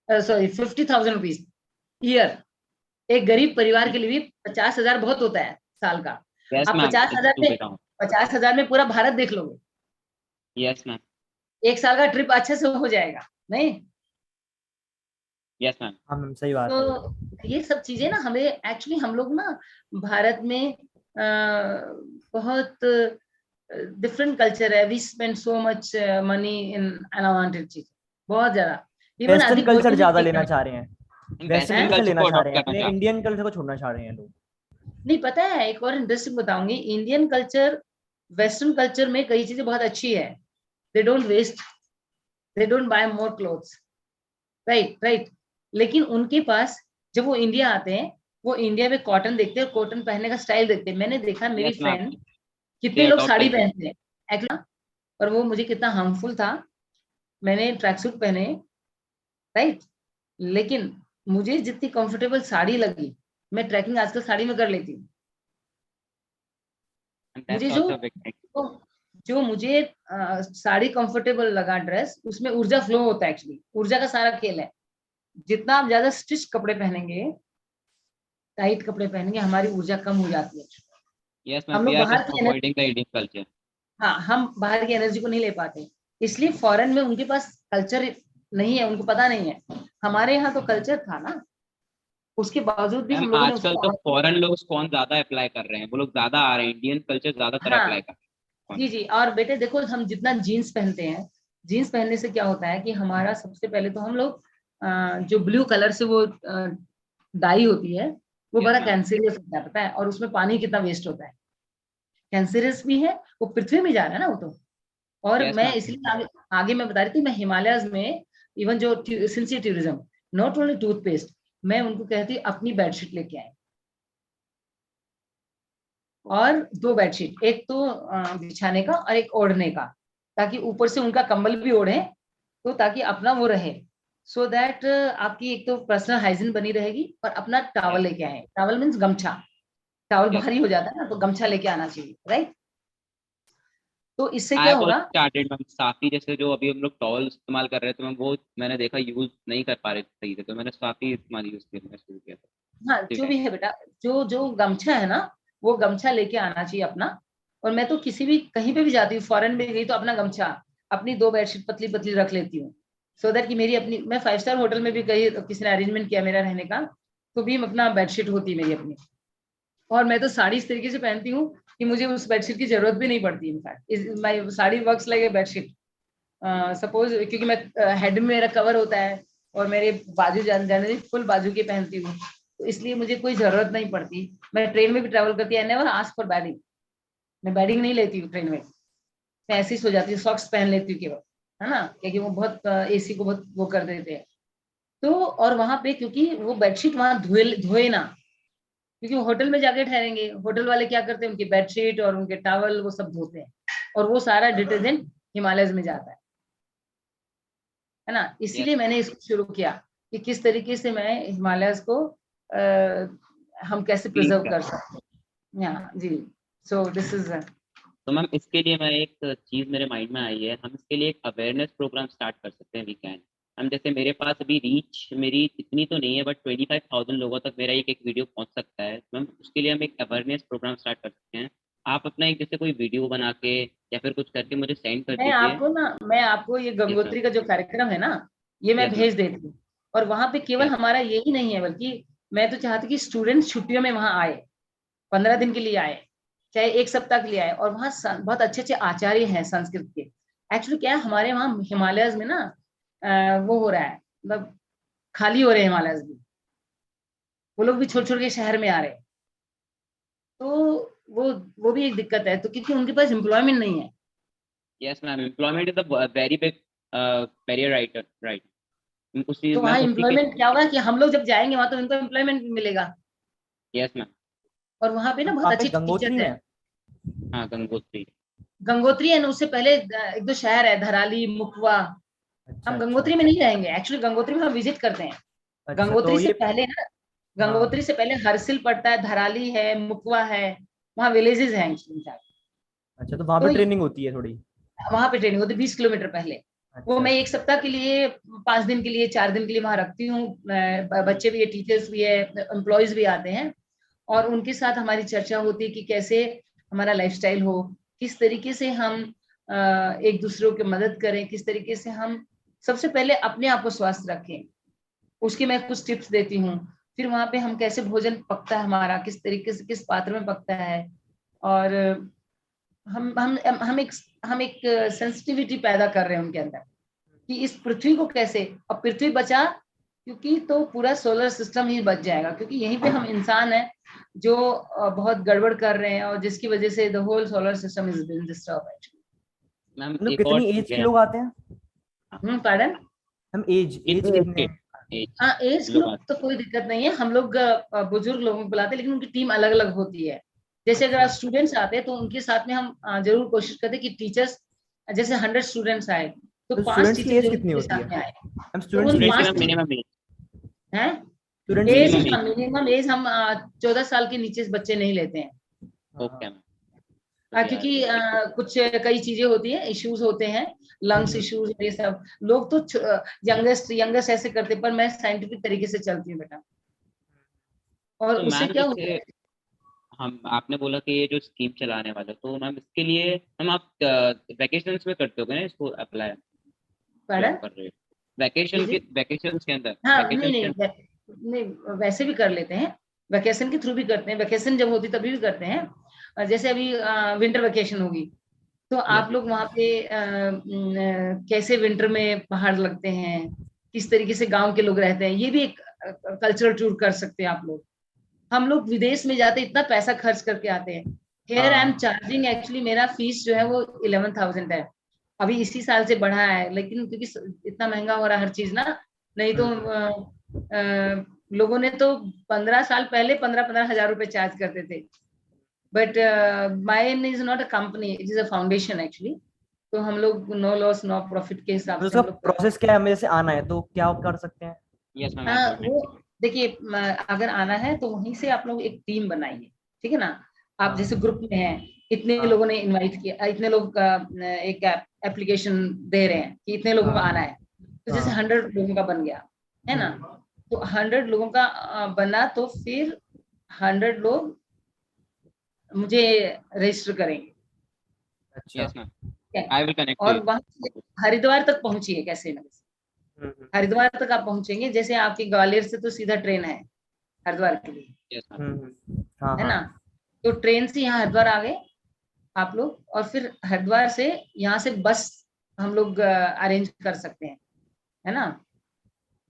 सॉरी 50,000 रुपीज ईयर। एक गरीब परिवार के लिए भी 50,000 बहुत होता है साल का। आप 50,000 में पूरा भारत देख लोगे। यस मैम, एक साल का ट्रिप अच्छे से हो जाएगा, नहीं? यस मैम, हाँ मैम, सही बात है। तो ये सब चीजें ना हमें, एक्चुअली हम लोग ना भारत में बहुत डिफरेंट कल्चर है। We spend so much money in unwanted चीज, बहुत ज्यादा। इवन वेस्टर्न कल्चर ज्यादा लेना चाह रहे हैं, वेस्टर्न कल्चर लेना चाह रहे हैं, अपने हैं। इंडियन कल्चर को छोड़ना चाह रहे हैं लोग। नहीं, पता है एक और इंटरेस्टिंग बताऊंगी। इंडियन कल्चर वेस्टर्न कल्चर में कई चीजें बहुत अच्छी है। They don't waste, they don't buy more clothes, right. लेकिन उनके पास, जब वो इंडिया आते हैं, वो इंडिया में कॉटन देखते हैं, कॉटन पहनने का स्टाइल देखते हैं। मैंने देखा मेरी फ्रेंड, कितने लोग साड़ी पहनते हैं एक्चुअली, और वो मुझे कितना हार्मफुल था। मैंने ट्रैक सूट पहने, राइट, लेकिन मुझे जितनी कंफर्टेबल साड़ी लगी, मैं ट्रैकिंग आजकल साड़ी में कर लेती हूँ। मुझे जो मुझे साड़ी कंफर्टेबल लगा, ड्रेस, उसमें ऊर्जा फ्लो होता है। एक्चुअली ऊर्जा का सारा खेल है। जितना आप ज्यादा स्टिच कपड़े पहनेंगे, टाइट कपड़े पहनेंगे, हमारी ऊर्जा कम हो जाती है। Yes, हम लोग बाहर की culture. हाँ, हम बाहर की एनर्जी को नहीं ले पाते, इसलिए फॉरेन में उनके पास कल्चर नहीं है, उनको पता नहीं है। हमारे यहाँ तो कल्चर था ना, उसके बावजूद भी हम लोगों ने आजकल तो फॉरेन लोग कौन ज्यादा अप्लाई कर रहे हैं, वो लोग ज्यादा आ रहे हैं, इंडियन कल्चर ज्यादातर अप्लाई कर रहे हैं। जी। और बेटे देखो, हम जितना जीन्स पहनते हैं, जीन्स पहनने से क्या होता है कि हमारा, सबसे पहले तो हम लोग जो ब्लू कलर से वो डाई होती है, वो बड़ा कैंसरियस होता है, पता है? और उसमें पानी कितना वेस्ट होता है, कैंसरियस भी है, वो पृथ्वी में जा रहा है ना वो तो। और मैं इसलिए आगे मैं बता रही थी, मैं हिमालयस में इवन जो sincere tourism, not only toothpaste, मैं उनको कहती अपनी बेडशीट लेके आए, और 2 बेडशीट, एक तो बिछाने का और एक ओढ़ने का, ताकि ऊपर से उनका कंबल भी ओढ़े, तो ताकि अपना वो रहे। सो दैट आपकी एक तो पर्सनल हाइजीन बनी रहेगी, और अपना टॉवल लेके आए। टॉवल मीन्स गमछा, टॉवल Yes. भारी हो जाता है ना, तो गमछा लेके आना चाहिए, राइट। तो इससे आई क्या हैव होगा, ऑल्सो स्टार्टेड मैम, साफी जैसे जो अभी हम लोग टॉवल इस्तेमाल कर रहे थे मैम, वो मैंने देखा यूज नहीं कर पा रहे थे सही से, तो मैंने साफी इस्तेमाल यूज करना शुरू किया था। हाँ जो भी है बेटा, जो जो गमछा है ना, वो गमछा लेके आना चाहिए अपना। और मैं तो किसी भी कहीं पे भी जाती हूँ, फॉरेन में गई तो अपना गमछा, अपनी 2 बेडशीट पतली पतली रख लेती हूँ, सो दैट कि मेरी अपनी, मैं 5 स्टार होटल में भी गई तो किसी ने अरेंजमेंट किया मेरा रहने का, तो भी अपना बेडशीट होती है मेरी अपनी। और मैं तो साड़ी इस तरीके से पहनती हूँ कि मुझे उस बेडशीट की जरूरत भी नहीं पड़ती। In fact my sari works like a bedsheet. Suppose क्योंकि मैं हेड में मेरा कवर होता है, और मेरे बाजू जनरली फुल बाजू के पहनती हूँ, तो इसलिए मुझे कोई जरूरत नहीं पड़ती। मैं ट्रेन में भी ट्रैवल करती है, नेवर आस्क फॉर बेडिंग। मैं बेडिंग नहीं लेती हूँ ट्रेन में, मैं ऐसे ही सो जाती हूँ, सॉक्स पहन लेती हूँ केवल, है ना, क्योंकि वो बहुत एसी को बहुत वो कर देते हैं। तो और वहां पे क्योंकि वो बेडशीट वहां धोए धोए ना, क्योंकि वो होटल में जाके ठहरेंगे, होटल वाले क्या करते हैं, उनकी बेडशीट और उनके टॉवल वो सब धोते हैं, और वो सारा डिटर्जेंट हिमालयज में जाता है ना। यस इसीलिए मैंने इसको शुरू किया कि किस तरीके से मैं हिमालयस को हम कैसे प्लीज प्रिजर्व कर। कर सकते हैं। हाँ जी, सो दिस इज तो मैम इसके लिए मैं एक चीज मेरे माइंड में आई है, हम इसके लिए एक अवेयरनेस प्रोग्राम स्टार्ट कर सकते हैं, वी कैन। हम जैसे मेरे पास अभी रीच मेरी इतनी तो नहीं है, बट 25,000 लोगों तक मेरा एक एक वीडियो पहुंच सकता है मैम, उसके लिए हम एक अवेयरनेस प्रोग्राम स्टार्ट कर सकते हैं। आप अपना एक जैसे कोई वीडियो बना के या फिर कुछ करके मुझे सेंड कर दीजिए। मैं आपको ये यस मैम। गंगोत्री का जो कार्यक्रम है ना, ये मैं यस मैम। भेज देती हूँ। और वहां पे केवल यस। हमारा यही नहीं है, बल्कि मैं तो चाहती कि स्टूडेंट्स छुट्टियों में वहां आए, 15 दिन के लिए आए, चाहे 1 सप्ताह के लिए आए। और वहाँ बहुत अच्छे अच्छे आचार्य हैं संस्कृत के। एक्चुअली क्या है, हमारे वहाँ हिमालयज में ना वो हो रहा है, मतलब खाली हो रहे हैं हिमालयज भी, वो लोग भी छोड़ छोड़ के शहर में आ रहे हैं। तो वो वो भी एक दिक्कत है, तो क्योंकि उनके पास एम्प्लॉयमेंट नहीं है। Yes ma'am, employment is a very big barrier, right right. उसी तो मैं वहाँ उसी के। एम्प्लॉयमेंट क्या होगा कि हम लोग जब जाएंगे वहां तो इनको एम्प्लॉयमेंट भी मिलेगा। Yes ma'am. और वहाँ पे ना बहुत वहाँ पे अच्छे गंगोत्री टीचर्स में? हैं। हाँ गंगोत्री। गंगोत्री है, उससे पहले एक दो शहर है, धराली, मुखवा। अच्छा हम अच्छा। गंगोत्री में नहीं रहेंगे, एक्चुअली गंगोत्री में हम विजिट करते हैं। अच्छा तो गंगोत्री से ये, पहले ना, हाँ, गंगोत्री से पहले हरसिल पड़ता है, धराली है, मुकवा है, वहाँ विलेजेस हैं इनफैक्ट। अच्छा तो वहाँ पे तो ट्रेनिंग होती है थोड़ी? वहां पे ट्रेनिंग होती है 20 किलोमीटर पहले। वो अच्छा मैं एक अच्छा। सप्ताह के लिए, 5 दिन के लिए, 4 दिन के लिए वहां रखती हूँ। बच्चे भी है, टीचर्स भी है, एम्प्लॉयज भी आते हैं, और उनके साथ हमारी चर्चा होती है कि कैसे हमारा लाइफस्टाइल हो, किस तरीके से हम एक दूसरों की मदद करें, किस तरीके से हम सबसे पहले अपने आप को स्वस्थ रखें, उसकी मैं कुछ टिप्स देती हूँ। फिर वहां पे हम कैसे भोजन पकता है हमारा, किस तरीके से, किस पात्र में पकता है। और हम एक सेंसिटिविटी पैदा कर रहे हैं उनके अंदर, कि इस पृथ्वी को कैसे, अब पृथ्वी बचा, क्योंकि तो पूरा सोलर सिस्टम ही बच जाएगा, क्योंकि यहीं पे हम इंसान हैं जो बहुत गड़बड़ कर रहे हैं, और जिसकी वजह से the whole solar system is being disturb actually. Ma'am मतलब एक और कितनी चीज एज के है। लोग आते हैं? पार्डन। हम एज एज कितने कितने के हैं? एज हाँ एज लोग ग्रुप आते तो कोई दिक्कत नहीं है, हम लोग बुजुर्ग लोगों को बुलाते हैं, लेकिन उनकी टीम अलग अलग होती है। जैसे अगर अच्छा आप स्टूडेंट्स आते हैं तो उनके साथ में हम जरूर कोशिश करते हैं कि टीचर्स, जैसे 100 स्टूडेंट्स आए तो तो 5 स्टूडेंट्स की टीचर एज जरूर कितनी उनके होती साथ है? में आए। हम तो स्टूडेंट्स उन की एज स्टूडेंट्स की पांच मैम कितनी है? Minimum age. हैं, स्टूडेंट्स की age age? Minimum age. Minimum age हम 14 साल के नीचे बच्चे नहीं लेते हैं। हाँ ओके हाँ। मैम। तो यार क्योंकि कुछ कई चीजें होती हैं, इश्यूज होते हैं, लंग्स हम्म। इश्यूज, ये सब लोग तो यंगेस्ट यंगेस्ट ऐसे करते हैं, पर मैं साइंटिफिक तरीके से चलती हूँ बेटा। और तो उससे मैम क्या होता जैसे है, हम आपने बोला कि ये जो स्कीम चलाने वाले, तो मैम इसके लिए हम आप वैकेशंस में करते हो ना इसको अप्लाई, जो पढ़ा आप कर रहे हो जी जी। वैकेशंस के अंदर, हाँ नहीं वैकेशंस के नहीं अंदर। नहीं, वैसे भी कर लेते हैं, वैकेशन के थ्रू भी करते हैं, वैकेशन जब होती तभी भी करते हैं। जैसे अभी विंटर वैकेशन होगी, तो यस आप मैम। लोग वहाँ पे कैसे विंटर में पहाड़ लगते हैं, किस तरीके से गांव के लोग रहते हैं, ये भी एक कल्चरल टूर कर सकते हैं आप लोग। हम लोग विदेश में जाते इतना पैसा खर्च करके आते हैं, हेयर आई एम हाँ चार्जिंग, एक्चुअली मेरा फीस जो है वो 11,000 है। अभी इसी साल से बढ़ा है, लेकिन क्योंकि इतना महंगा हो रहा है हर चीज ना, नहीं तो हम्म। लोगों ने तो 15 साल पहले 15-15 हजार रुपए चार्ज करते थे। But mine is not a company, it is a foundation actually. तो हम लोग नो लॉस नो प्रॉफिट के हिसाब तो से उसका हम लोग प्रोसेस क्या है, हमें जैसे आना है तो क्या कर सकते हैं? यस मैम, हाँ, एब्सोल्युटली। वो देखिए, अगर आना है तो वहीं से आप लोग एक टीम बनाइए, ठीक है ना। आप जैसे हाँ ग्रुप में हैं, इतने हाँ लोगों ने इनवाइट किया, इतने लोग का एक एप्लीकेशन दे रहे हैं कि इतने लोगों को हाँ आना है, तो जैसे हाँ 100 लोगों का बन गया, है ना। हम्म, तो 100 लोगों का बना, तो फिर 100 लोग मुझे रजिस्टर करेंगे, अच्छा यस मैम, ठीक है। आई विल कनेक्ट और यू। वहां से हरिद्वार तक पहुंचिए, कैसे ना कैसे हम्म हरिद्वार तक आप पहुंचेंगे। जैसे आपके ग्वालियर से तो सीधा ट्रेन है हरिद्वार के लिए, यस मैम। हाँ है हाँ ना। तो ट्रेन से यहाँ हरिद्वार आ गए आप लोग, और फिर हरिद्वार से यहाँ से बस हम लोग अरेंज कर सकते हैं, है ना।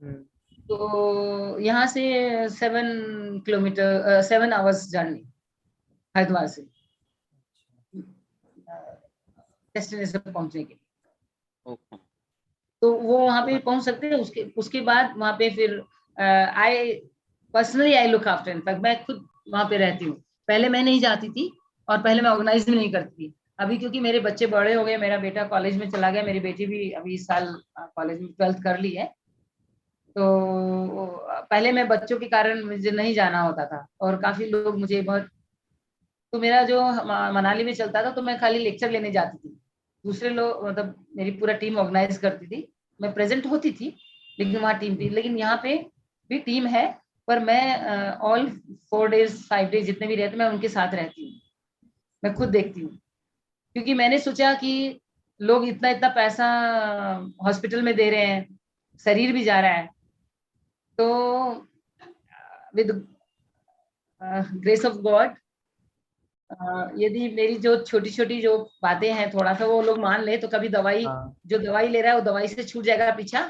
हम्म, तो यहाँ से 7 किलोमीटर 7 आवर्स जर्नी हरिद्वार से डेस्टिनेशन पहुंचने के लिए। ओके। तो वो वहां पे पहुंच सकते हैं। उसके उसके बाद वहां पे फिर I personally I look after, in fact मैं खुद वहां पे रहती हूँ। पहले मैं नहीं जाती थी, और पहले मैं ऑर्गेनाइज भी नहीं करती थी। अभी क्योंकि मेरे बच्चे बड़े हो गए, मेरा बेटा कॉलेज में चला गया, मेरी बेटी भी अभी इस साल कॉलेज में 12th कर ली है, तो पहले मैं बच्चों के कारण मुझे नहीं जाना होता था, और काफी लोग मुझे बहुत, तो मेरा जो मनाली में चलता था तो मैं खाली लेक्चर लेने जाती थी, दूसरे लोग मतलब मेरी पूरा टीम ऑर्गेनाइज करती थी, मैं प्रेजेंट होती थी, लेकिन वहाँ टीम थी। लेकिन यहाँ पे भी टीम है, पर मैं ऑल 4 डेज 5 डेज जितने भी रहते मैं उनके साथ रहती हूँ, मैं खुद देखती हूँ। क्योंकि मैंने सोचा कि लोग इतना इतना पैसा हॉस्पिटल में दे रहे हैं, शरीर भी जा रहा है, तो विद ग्रेस ऑफ गॉड, यदि मेरी जो छोटी छोटी जो बातें हैं थोड़ा सा वो लोग मान ले, तो कभी दवाई, हाँ जो दवाई ले रहा है वो दवाई से छूट जाएगा पीछा,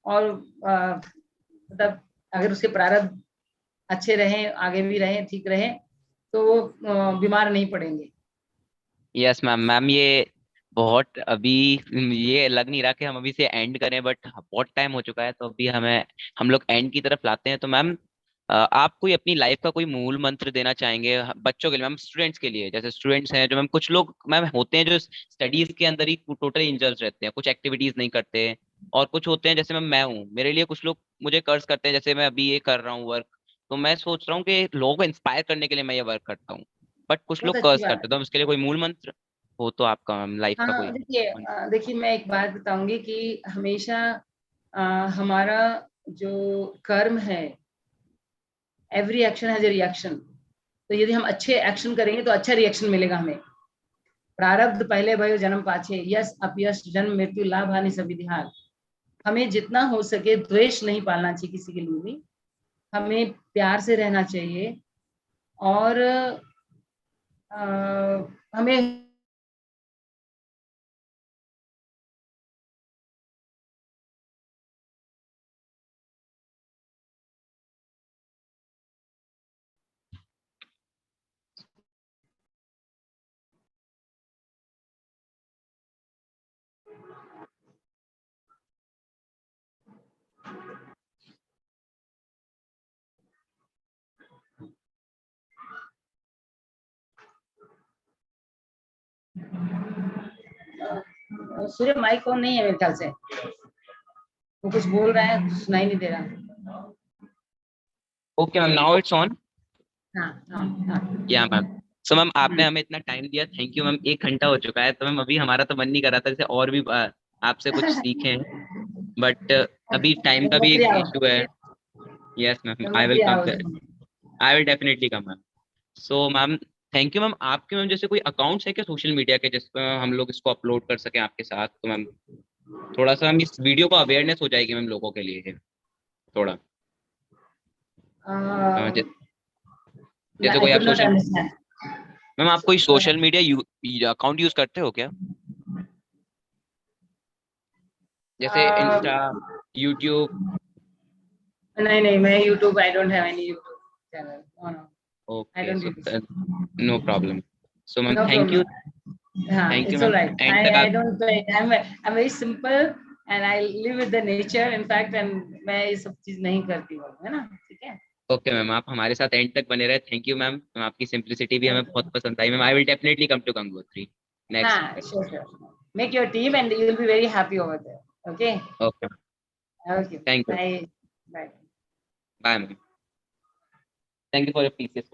और मतलब अगर उसके प्रारब्ध अच्छे रहें, आगे भी रहें, ठीक रहें, तो वो बीमार नहीं पड़ेंगे। Yes ma'am. मैम ये बहुत अभी ये लग नहीं रहा कि हम अभी से एंड करें, बट बहुत टाइम हो चुका है, तो अभी हम लोग एंड की तरफ लाते हैं। तो मैम आप कोई अपनी लाइफ का कोई मूल मंत्र देना चाहेंगे बच्चों के लिए, मैम स्टूडेंट्स के लिए? जैसे स्टूडेंट्स हैं जो मैम, कुछ लोग मैम होते हैं जो स्टडीज के अंदर ही टोटली इंजर्ड रहते हैं, कुछ एक्टिविटीज नहीं करते, और कुछ होते हैं जैसे मैं हूँ, मेरे लिए कुछ लोग मुझे कर्ज करते हैं, जैसे मैं अभी ये कर रहा हूँ वर्क, तो मैं सोच रहा हूँ कि लोगों को इंस्पायर करने के लिए मैं ये वर्क करता हूँ, बट कुछ बहुत लोग अच्छी कर्ज बात करते हैं, तो है। हम इसके लिए कोई मूल मंत्र हो तो आपका मैम, लाइफ का हाँ, कोई देखिए, मंत्र। देखिए मैं एक बात बताऊंगी कि हमेशा अ, हमारा जो कर्म है, every action has a reaction. तो यदि हम अच्छे एक्शन करेंगे तो अच्छा रिएक्शन मिलेगा हमें। प्रारब्ध पहले भयो जन्म पाछे, यश अपयश जन्म मृत्यु लाभ हानि सब विधि हार। हमें जितना हो सके द्वेष नहीं पालना चाहिए किसी के लिए भी, हमें प्यार से रहना चाहिए, और हमें सूर्य माइक ऑन नहीं है मेरे ख्याल से, वो कुछ बोल रहा है, सुनाई नहीं दे रहा। Okay ma'am, now it's on. हाँ हाँ हाँ। या मैम, सो मैम आपने हमें इतना टाइम दिया, थैंक यू मैम। 1 घंटा हो चुका है, तो मैम अभी हमारा तो मन नहीं कर रहा था जैसे और भी आपसे कुछ सीखें, बट अभी टाइम का भी गंगोत्री एक आओ, इशू है। Yes ma'am, I will Gangotri come, आओ। I will definitely come ma'am. So ma'am, thank you ma'am. आपके मैम जैसे कोई अकाउंट्स है क्या सोशल मीडिया के, जिस पर हम लोग इसको अपलोड कर सकें आपके साथ, तो मैम थोड़ा सा हम इस वीडियो को अवेयरनेस हो जाएगी मैम लोगों के लिए थोड़ा। जैसे आई कोई आप could not social, understand. Ma'am आप कोई सोशल मीडिया अकाउंट यूज करते हो क्या, जैसे इंस्टा, यूट्यूब? नहीं नहीं, मैं YouTube, I don't have any YouTube channel, no no, I okay, don't so do this. No problem. So ma'am no thank you, problem. हाँ, thank you it's ma'am. Alright. And तक I आप, don't, I am very simple, and I live with the nature in fact, and मैं ये सब चीज नहीं करती हूँ, है ना, ठीक है। ओके मैम, आप हमारे साथ एंड तक बने रहे, थैंक यू मैम। मैम आपकी सिंप्लिसिटी भी हमें थैंक बहुत यू। पसंद I ma'am. I will definitely come to Gangotri next. हाँ, sure sure. make your team, and you'll be very happy over there. Okay. Okay. Okay. Thank you. Bye. Bye. Bye, ma'am. Thank you for your precious